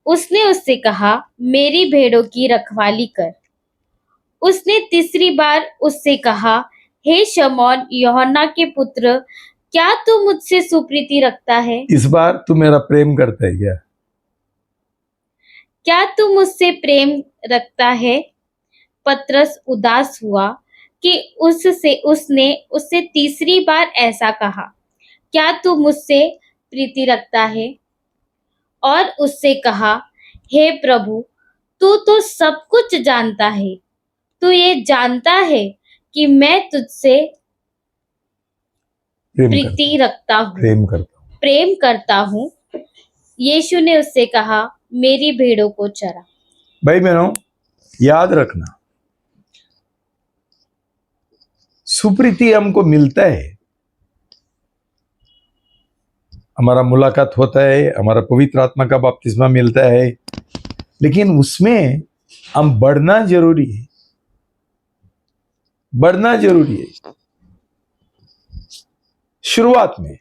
उसने उससे कहा, मेरी भेड़ों की रखवाली कर। उसने तीसरी बार उससे कहा, हे शमौन यूहन्ना के पुत्र, क्या तू मुझसे सुप्रीति रखता है? इस बार तू मेरा प्रेम करता है क्या? क्या तू मुझसे प्रेम रखता है? पतरस उदास हुआ कि उसने उससे तीसरी बार ऐसा कहा, क्या तू मुझसे प्रीति रखता है? और उससे कहा, हे प्रभु, तू तो सब कुछ जानता है। तू ये जानता है कि मैं तुझसे प्रीति रखता हूँ, प्रेम करता हूँ। यीशु ने उससे कहा, मेरी भेड़ों को चरा। भाई बहनों, याद रखना, सुप्रीति हमको मिलता है, हमारा मुलाकात होता है, हमारा पवित्र आत्मा का बपतिस्मा मिलता है, लेकिन उसमें हम बढ़ना जरूरी है, बढ़ना जरूरी है शुरुआत में।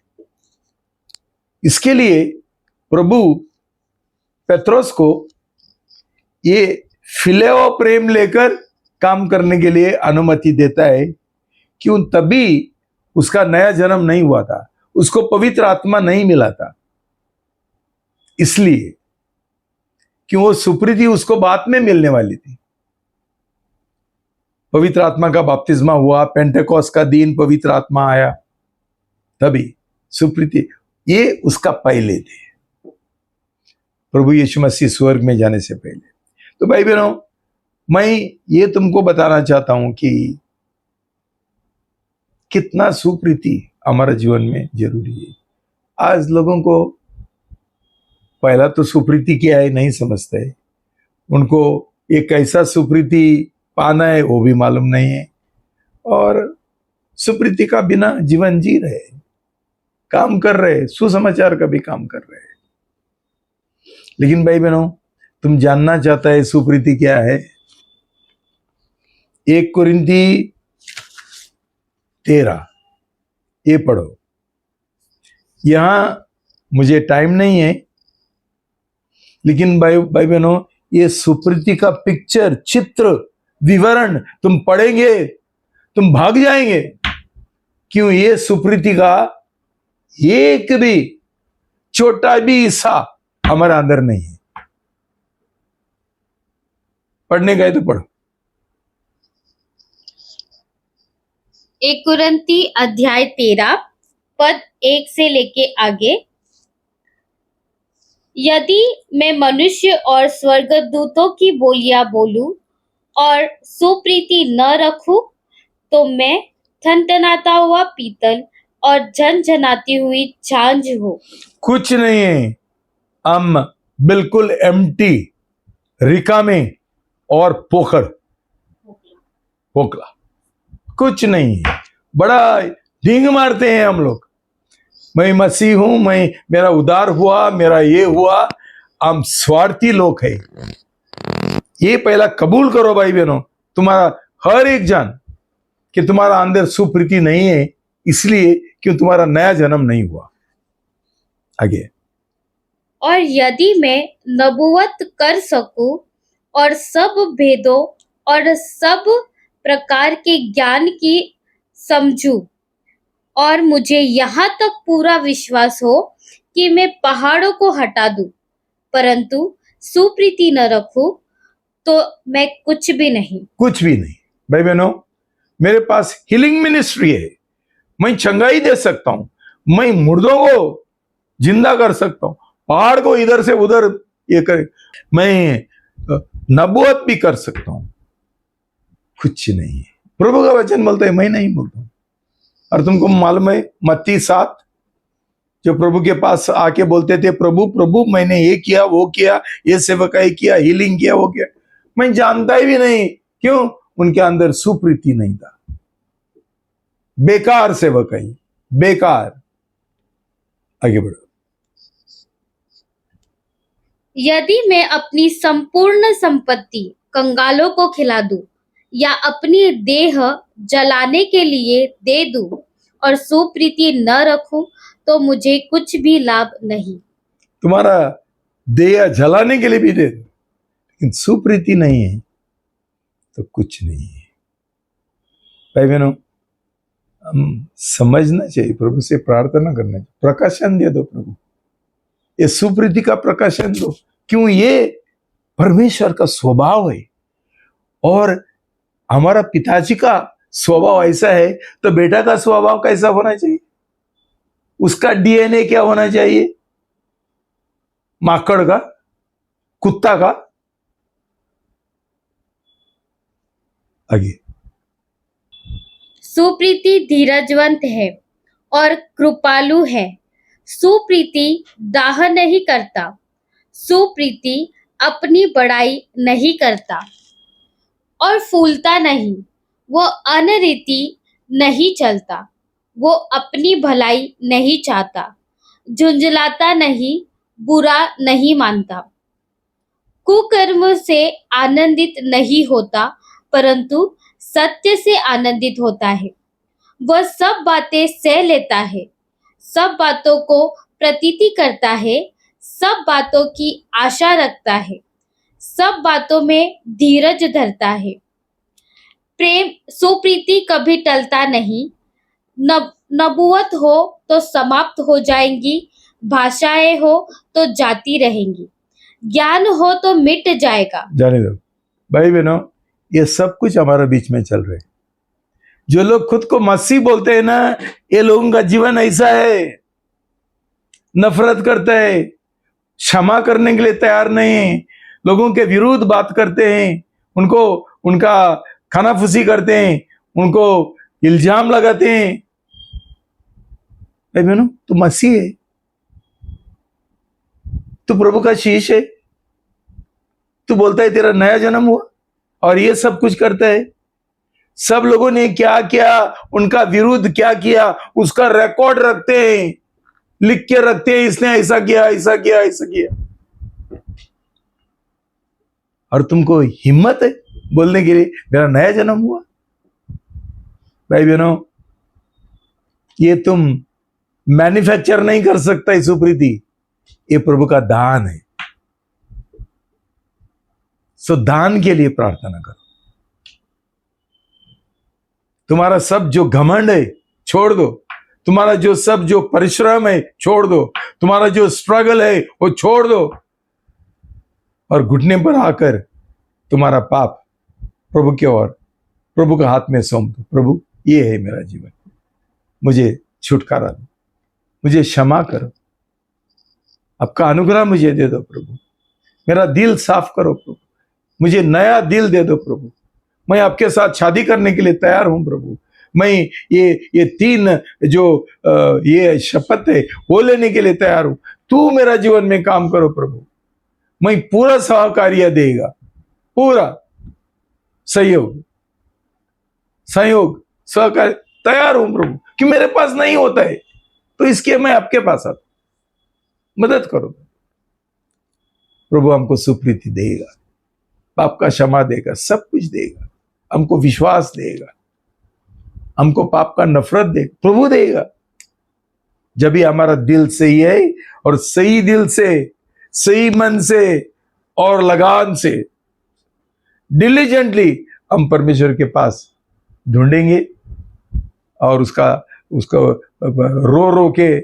इसके लिए प्रभु पेत्रोस को ये फिलेओ प्रेम लेकर काम करने के लिए अनुमति देता है। क्यों? तभी उसका नया जन्म नहीं हुआ था, उसको पवित्र आत्मा नहीं मिला था, इसलिए कि वो सुप्रीति उसको बाद में मिलने वाली थी। पवित्र आत्मा का बपतिस्मा हुआ, पेंटेकोस का दिन पवित्र आत्मा आया, तभी सुप्रीति, ये उसका पहले थे, प्रभु यीशु मसीह स्वर्ग में जाने से पहले। तो भाई बहनों, मैं ये तुमको बताना चाहता हूं कि कितना सुप्रीति हमारे जीवन में जरूरी है। आज लोगों को पहला तो सुप्रीति क्या है नहीं समझते है, उनको एक कैसा सुप्रीति पाना है वो भी मालूम नहीं है, और सुप्रीति का बिना जीवन जी रहे, काम कर रहे, सुसमाचार का भी काम कर रहे। लेकिन भाई बहनों, तुम जानना चाहता है सुप्रीति क्या है? 1 कुरिन्ती 13 ये पढ़ो। यहां मुझे टाइम नहीं है, लेकिन भाई बहनों, ये सुप्रीति का पिक्चर, चित्र, विवरण तुम पढ़ेंगे तुम भाग जाएंगे। क्यों? ये सुप्रीति का एक भी छोटा भी हिस्सा हमारा अंदर नहीं है। पढ़ने गए तो पढ़ो। 1 कुरिन्ती अध्याय 13 पद 1 से लेके आगे। यदि मैं मनुष्य और स्वर्गदूतों की बोलियां बोलूं और सुप्रीति न रखूं, तो मैं थनथनाता हुआ पीतल और झनझनाती हुई झांझ हूं। कुछ नहीं है, हम बिल्कुल एम्प्टी, रिकामे और पोखला, कुछ नहीं है। बड़ा ढींग मारते हैं हम लोग, मैं मसीह हूं, मैं मेरा उद्धार हुआ, मेरा ये हुआ। हम स्वार्थी लोग हैं। ये पहला कबूल करो भाई बहनों, तुम्हारा हर एक जान कि तुम्हारा अंदर सुप्रीति नहीं है, इसलिए क्यों तुम्हारा नया जन्म नहीं हुआ। आगे। और यदि मैं नबूवत कर सकूं और सब भेदों और सब प्रकार के ज्ञान की समझूं, और मुझे यहाँ तक पूरा विश्वास हो कि मैं पहाड़ों को हटा दूं, परंतु सुप्रीति न रखूं, तो मैं कुछ भी नहीं। भाई बहनों, मेरे पास हीलिंग मिनिस्ट्री है, मैं चंगाई दे सकता हूं, मैं मुर्दों को जिंदा कर सकता हूं, पहाड़ को इधर से उधर ये करे, मैं नबूवत भी कर सकता हूं। कुछ नहीं है। प्रभु का वचन बोलता है, मैं नहीं बोलता हूं। और तुमको मालूम है मत्ती 7, जो प्रभु के पास आके बोलते थे, प्रभु प्रभु मैंने ये किया वो किया, ये सेवकाई किया, हीलिंग किया वो किया, मैं जानता ही भी नहीं। क्यों? उनके अंदर सुप्रीति नहीं था। बेकार सेवकाई, बेकार। आगे बढ़ो। यदि मैं अपनी संपूर्ण संपत्ति कंगालों को खिला दूं या अपनी देह जलाने के लिए दे दूं और सुप्रीति न रखूं, तो मुझे कुछ भी लाभ नहीं। तुम्हारा देह जलाने के लिए भी दे दो, लेकिन सुप्रीति नहीं है तो कुछ नहीं है। भाई बहनों, हम समझना चाहिए, प्रभु से प्रार्थना करना चाहिए, प्रकाशन दे दो प्रभु, ये सुप्रीति का प्रकाशन दो। क्यों? ये परमेश्वर का स्वभाव है, और हमारा पिताजी का स्वभाव ऐसा है, तो बेटा का स्वभाव कैसा होना चाहिए? उसका डीएनए क्या होना चाहिए? माकड़ का, कुत्ता का। आगे। सुप्रीति धीरजवंत है और कृपालु है। सुप्रीति दाह नहीं करता, सुप्रीति अपनी बड़ाई नहीं करता और फूलता नहीं। वो अनरीति नहीं चलता, वो अपनी भलाई नहीं चाहता, झुंझलाता नहीं, बुरा नहीं मानता, कुकर्म से आनंदित नहीं होता, परंतु सत्य से आनंदित होता है। वह सब बातें सह लेता है, सब बातों को प्रतीति करता है, सब बातों की आशा रखता है, सब बातों में धीरज धरता है। प्रेम सुप्रीति कभी टलता नहीं। नबूवत हो तो समाप्त हो जाएंगी, भाषाएं हो तो जाती रहेंगी, ज्ञान हो तो मिट जाएगा। जाने दो भाई बहनों, ये सब कुछ हमारे बीच में चल रहा है। जो लोग खुद को मसीह बोलते हैं ना, ये लोगों का जीवन ऐसा है, नफरत करता है, क्षमा करने के लिए तैयार नहीं, लोगों के विरुद्ध बात करते हैं, उनको उनका खानाफूसी करते हैं, उनको इल्जाम लगाते हैं। भाई बहनों, तू मसीह है, तू प्रभु का शीश है, तू बोलता है तेरा नया जन्म हुआ, और ये सब कुछ करता है। सब लोगों ने क्या किया, उनका विरुद्ध क्या किया, उसका रिकॉर्ड रखते हैं, लिख के रखते हैं, इसने ऐसा किया ऐसा किया ऐसा किया। और तुमको हिम्मत है बोलने के लिए मेरा नया जन्म हुआ। भाई बहनों, ये तुम मैन्युफैक्चर नहीं कर सकता है सुप्रीति, ये प्रभु का दान है। सो दान के लिए प्रार्थना करो। तुम्हारा सब जो घमंड है छोड़ दो, तुम्हारा जो सब जो परिश्रम है छोड़ दो, तुम्हारा जो स्ट्रगल है वो छोड़ दो और घुटने पर आकर तुम्हारा पाप प्रभु की ओर, प्रभु के हाथ में सौंप दो। प्रभु, ये है मेरा जीवन, मुझे छुटकारा दो, मुझे क्षमा करो, आपका अनुग्रह मुझे दे दो प्रभु, मेरा दिल साफ करो प्रभु, मुझे नया दिल दे दो प्रभु, मैं आपके साथ शादी करने के लिए तैयार हूं प्रभु। मैं ये 3 जो ये शपथ है वो लेने के लिए तैयार हूं। तू मेरा जीवन में काम करो प्रभु, मैं पूरा सहकार्य देगा, पूरा सहयोग सहकार्य तैयार हूं प्रभु। कि मेरे पास नहीं होता है तो इसके मैं आपके पास आता, मदद करो प्रभु। हमको सुप्रीति देगा, पाप का क्षमा देगा, सब कुछ देगा, हमको विश्वास देगा, हमको पाप का नफरत देगा, प्रभु देगा। जब भी हमारा दिल सही है और सही दिल से, सही मन से और लगान से डिलीजेंटली हम परमेश्वर के पास ढूंढेंगे और उसको रो रो के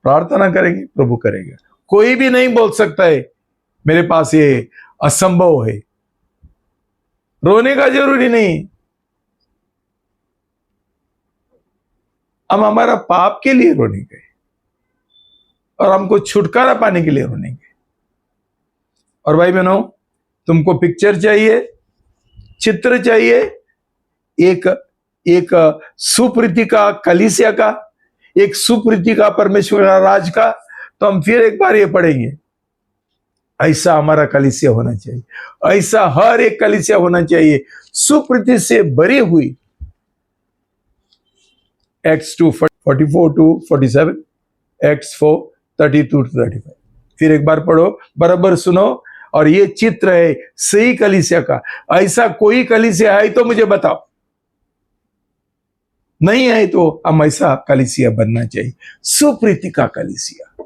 प्रार्थना करेंगे, प्रभु करेगा। कोई भी नहीं बोल सकता है मेरे पास ये असंभव है। रोने का जरूरी नहीं, हम हमारा पाप के लिए रोनेंगे और हमको छुटकारा पाने के लिए रोनेंगे। और भाई बहनों, तुमको पिक्चर चाहिए, चित्र चाहिए, एक सुप्रीति का कलीसिया का, एक सुप्रीति का परमेश्वर का राज का, तो हम फिर एक बार ये पढ़ेंगे। ऐसा हमारा कलीसिया होना चाहिए, ऐसा हर एक कलीसिया होना चाहिए, सुप्रीति से भरी हुई। Acts 2:44-47, Acts 4:32-35। फिर एक बार पढ़ो, बराबर सुनो। और ये चित्र है सही कलीसिया का। ऐसा कोई कलीसिया है तो मुझे बताओ, नहीं है तो हम ऐसा कलीसिया बनना चाहिए, सुप्रीति का कलीसिया,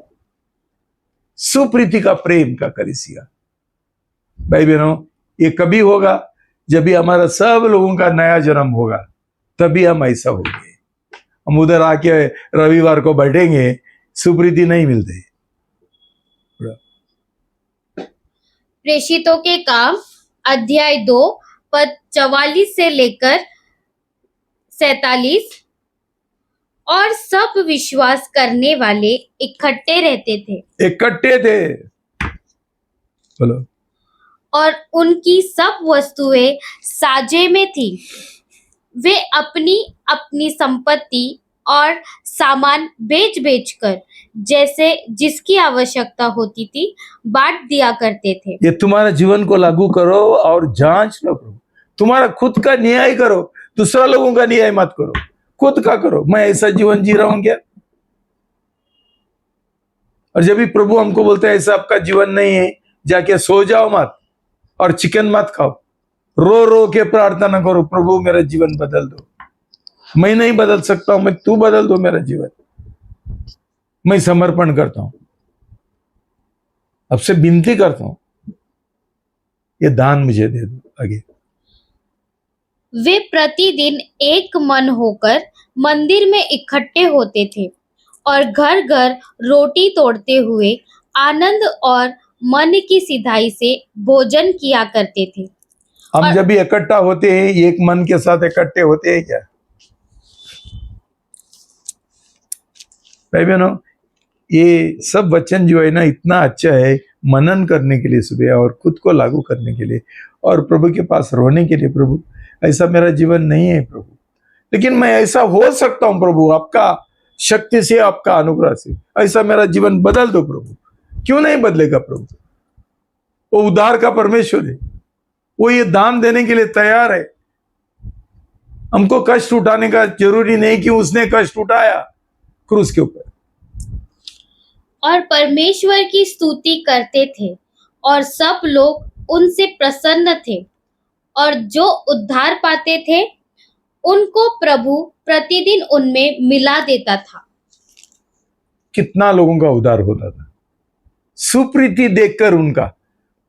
सुप्रीति का प्रेम का कलीसिया। भाई बहनों, ये कभी होगा जब भी हमारा सब लोगों का नया जन्म होगा, तभी हम ऐसा होंगे। हम उधर आके रविवार को बैठेंगे, सुप्रीति नहीं मिलते। प्रेषितों के काम अध्याय 2 पद 44 से लेकर 47। और सब विश्वास करने वाले इकट्ठे रहते थे, इकट्ठे थे, बोलो। और उनकी सब वस्तुएं साझे में थी। वे अपनी अपनी संपत्ति और सामान बेच बेचकर जैसे जिसकी आवश्यकता होती थी बांट दिया करते थे। ये तुम्हारा जीवन को लागू करो और जांच लो प्रभु। तुम्हारा खुद का न्याय करो, दूसरा लोगों का न्याय मत करो, खुद का करो। मैं ऐसा जीवन जी रहा हूं क्या? और जब भी प्रभु हमको बोलते हैं ऐसा आपका जीवन नहीं है, जाके सो जाओ मत और चिकन मत खाओ, रो रो के प्रार्थना करो, प्रभु मेरा जीवन बदल दो। मैं नहीं बदल सकता हूं, मैं तू बदल दो मेरा जीवन। मैं समर्पण करता हूं, आपसे विनती करता हूं, ये दान मुझे दे दो। आगे, वे प्रतिदिन एक मन होकर मंदिर में इकट्ठे होते थे और घर घर रोटी तोड़ते हुए आनंद और मन की सिधाई से भोजन किया करते थे। हम जब भी इकट्ठा होते हैं, एक मन के साथ इकट्ठे होते हैं क्या? भाई बहनों, ये सब वचन जो है ना, इतना अच्छा है मनन करने के लिए सुबह और खुद को लागू करने के लिए और प्रभु के पास रोने के लिए। प्रभु, ऐसा मेरा जीवन नहीं है प्रभु, लेकिन मैं ऐसा हो सकता हूं प्रभु, आपका शक्ति से, आपका अनुग्रह से ऐसा मेरा जीवन बदल दो प्रभु। क्यों नहीं बदलेगा प्रभु? वो उद्धार का परमेश्वर है, वो ये दान देने के लिए तैयार है। हमको कष्ट उठाने का जरूरी नहीं कि उसने कष्ट उठाया क्रूस के ऊपर। और परमेश्वर की स्तुति करते थे और सब लोग उनसे प्रसन्न थे और जो उद्धार पाते थे उनको प्रभु प्रतिदिन उनमें मिला देता था। कितना लोगों का उद्धार होता था सुप्रीति देखकर।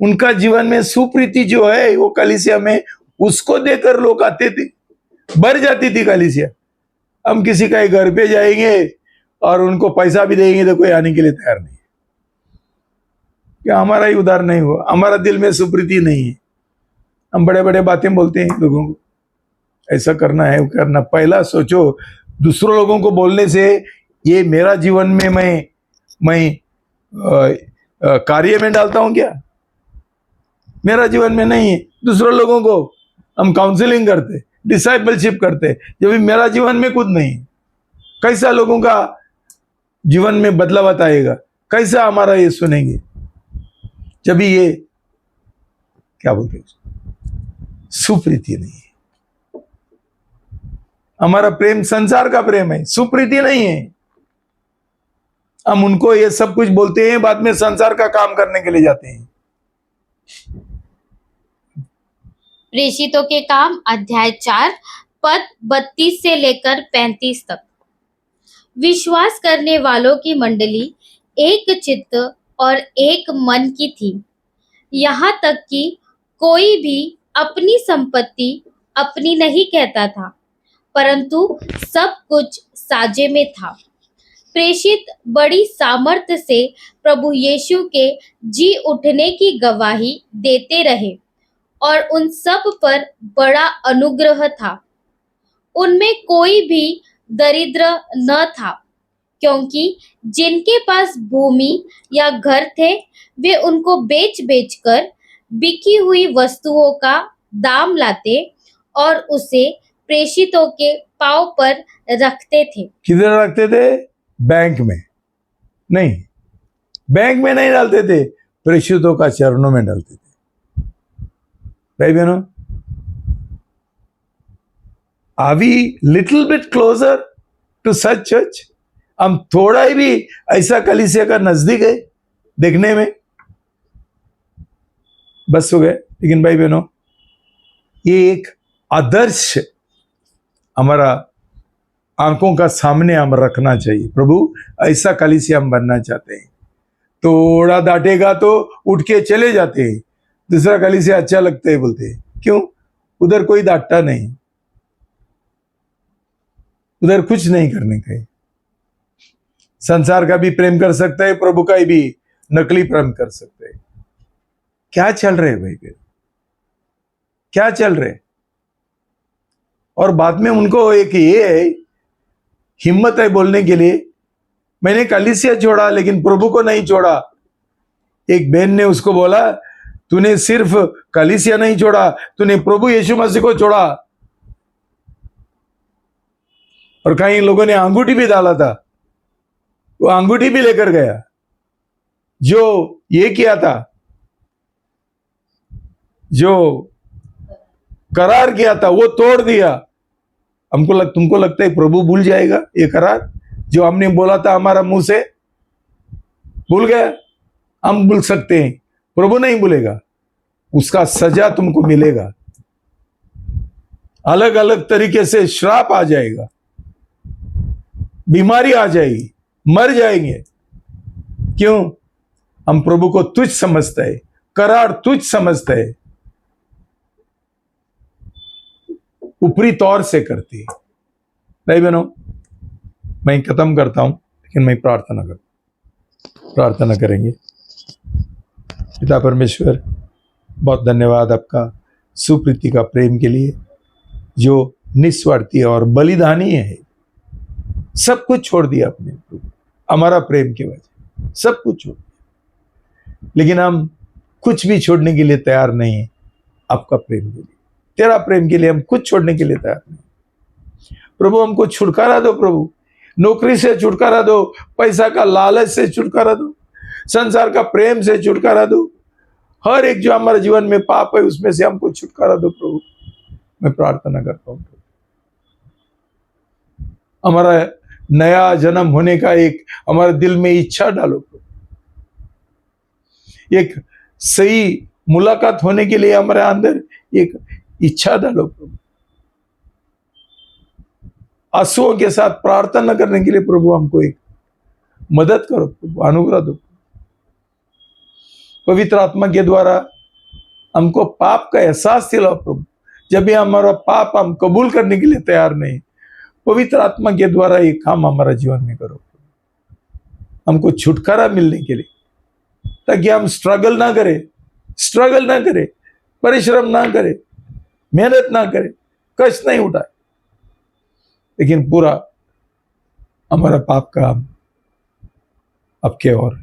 उनका जीवन में सुप्रीति जो है वो कलीसिया में, उसको देखकर लोग आते थे, भर जाती थी कलीसिया। हम किसी का घर पे जाएंगे और उनको पैसा भी देंगे तो कोई आने के लिए तैयार नहीं। क्या हमारा ही उद्धार नहीं हुआ? हमारा दिल में सुप्रीति नहीं है। हम बड़े बड़े बातें बोलते हैं लोगों को, ऐसा करना है वो करना। पहला सोचो, दूसरों लोगों को बोलने से ये मेरा जीवन में मैं कार्य में डालता हूं क्या? मेरा जीवन में नहीं है। दूसरों लोगों को हम काउंसलिंग करते, डिसाइपलशिप करते, जब भी मेरा जीवन में कुछ नहीं। कैसा लोगों का जीवन में बदलाव आएगा? कैसा हमारा ये सुनेंगे जब भी ये क्या बोलते हैं, सुप्रीति नहीं है। हमारा प्रेम संसार का प्रेम है, सुप्रीति नहीं है। हम उनको ये सब कुछ बोलते हैं, बाद में संसार का काम करने के लिए जाते हैं। प्रेषितों के काम अध्याय 4 पद 32 से लेकर 35 तक। विश्वास करने वालों की मंडली एक चित्त और एक मन की थी, यहाँ तक कि कोई भी अपनी संपत्ति अपनी नहीं कहता था, परंतु सब कुछ साझे में था। प्रेषित बड़ी सामर्थ्य से प्रभु यीशु के जी उठने की गवाही देते रहे और उन सब पर बड़ा अनुग्रह था। उनमें कोई भी दरिद्र न था, क्योंकि जिनके पास भूमि या घर थे वे उनको बेच कर बिकी हुई वस्तुओं का दाम लाते और उसे प्रेषितों के पांव पर रखते थे। किधर रखते थे? बैंक में नहीं, बैंक में नहीं डालते थे, प्रेषितों का चरणों में डालते थे। भाई बहनों, are we little bit closer to such church? हम थोड़ा ही भी ऐसा कलीसिया का नजदीक है देखने में? बस हो गए। लेकिन भाई बहनों, ये एक आदर्श हमारा आंखों का सामने हम रखना चाहिए। प्रभु, ऐसा कलीसिया हम बनना चाहते हैं। थोड़ा डांटेगा तो उठ के चले जाते हैं। दूसरा कलीसिया अच्छा लगता है बोलते हैं। क्यों? उधर कोई डांटता नहीं, उधर कुछ नहीं करने का है। संसार का भी प्रेम कर सकता है, प्रभु का भी नकली प्रेम कर सकता है। क्या चल रहे भाई बहन, क्या चल रहे? और बाद में उनको एक ये है, हिम्मत है बोलने के लिए, मैंने कलीसिया छोड़ा लेकिन प्रभु को नहीं छोड़ा। एक बहन ने उसको बोला, तूने सिर्फ कलीसिया नहीं छोड़ा, तूने प्रभु यीशु मसीह को छोड़ा। और कई लोगों ने अंगूठी भी डाला था, वो अंगूठी भी लेकर गया। जो ये किया था, जो करार किया था, वो तोड़ दिया। तुमको लगता है प्रभु भूल जाएगा ये करार जो हमने बोला था हमारा मुंह से? भूल गया? हम भूल सकते हैं, प्रभु नहीं भूलेगा। उसका सजा तुमको मिलेगा। अलग अलग तरीके से श्राप आ जाएगा, बीमारी आ जाएगी, मर जाएंगे। क्यों? हम प्रभु को तुच्छ समझते हैं, करार तुच्छ समझते हैं, ऊपरी तौर से करती है। भाई बहनों, मैं खत्म करता हूं, लेकिन मैं प्रार्थना करेंगे। पिता परमेश्वर, बहुत धन्यवाद आपका सुप्रीति का प्रेम के लिए, जो निस्वार्थी और बलिदानी है। सब कुछ छोड़ दिया आपने प्रभु, हमारा प्रेम की वजह सब कुछ छोड़ दिया। लेकिन हम कुछ भी छोड़ने के लिए तैयार नहीं है आपका प्रेम के लिए। तेरा प्रेम के लिए हम कुछ छोड़ने के लिए तैयार नहीं। प्रभु, हमको छुटकारा दो प्रभु, नौकरी से छुटकारा दो, पैसा का लालच से छुटकारा दो, संसार का प्रेम से छुटकारा दो। हर एक जो हमारे जीवन में पाप है उसमें से हमको छुटकारा दो प्रभु। मैं प्रार्थना करता हूं, हमारा नया जन्म होने का एक हमारे दिल में इच्छा डालो, एक सही मुलाकात होने के लिए हमारे अंदर एक इच्छा डालो प्रभु। आंसुओं के साथ प्रार्थना करने के लिए प्रभु हमको एक मदद करो प्रभु, अनुग्रह दो। पवित्र आत्मा के द्वारा हमको पाप का एहसास दिलाओ प्रभु। जब भी हमारा पाप हम कबूल करने के लिए तैयार नहीं, पवित्र आत्मा के द्वारा ये काम हमारा जीवन में करो, हमको छुटकारा मिलने के लिए, ताकि हम स्ट्रगल ना करें, परिश्रम ना करें, मेहनत ना करें, कष्ट नहीं उठाए, लेकिन पूरा हमारा पाप का हम आपके और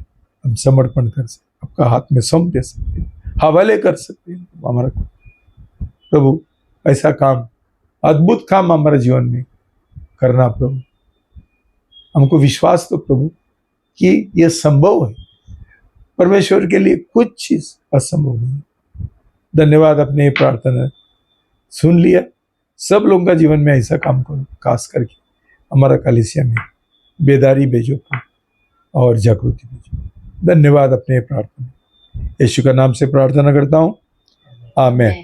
हम समर्पण कर सकते, आपका हाथ में सौंप दे सकते, हवाले कर सकते हैं हमारा प्रभु। ऐसा काम, अद्भुत काम हमारे जीवन में करना प्रभु। हमको विश्वास दो प्रभु कि यह संभव है, परमेश्वर के लिए कुछ चीज असंभव नहीं। धन्यवाद, अपने प्रार्थना सुन लिया। सब लोगों का जीवन में ऐसा काम करो, खास करके हमारा कलीसिया में बेदारी भेजो और जागृति भेजो। धन्यवाद, अपने प्रार्थना यीशु का नाम से प्रार्थना करता हूँ, आमीन।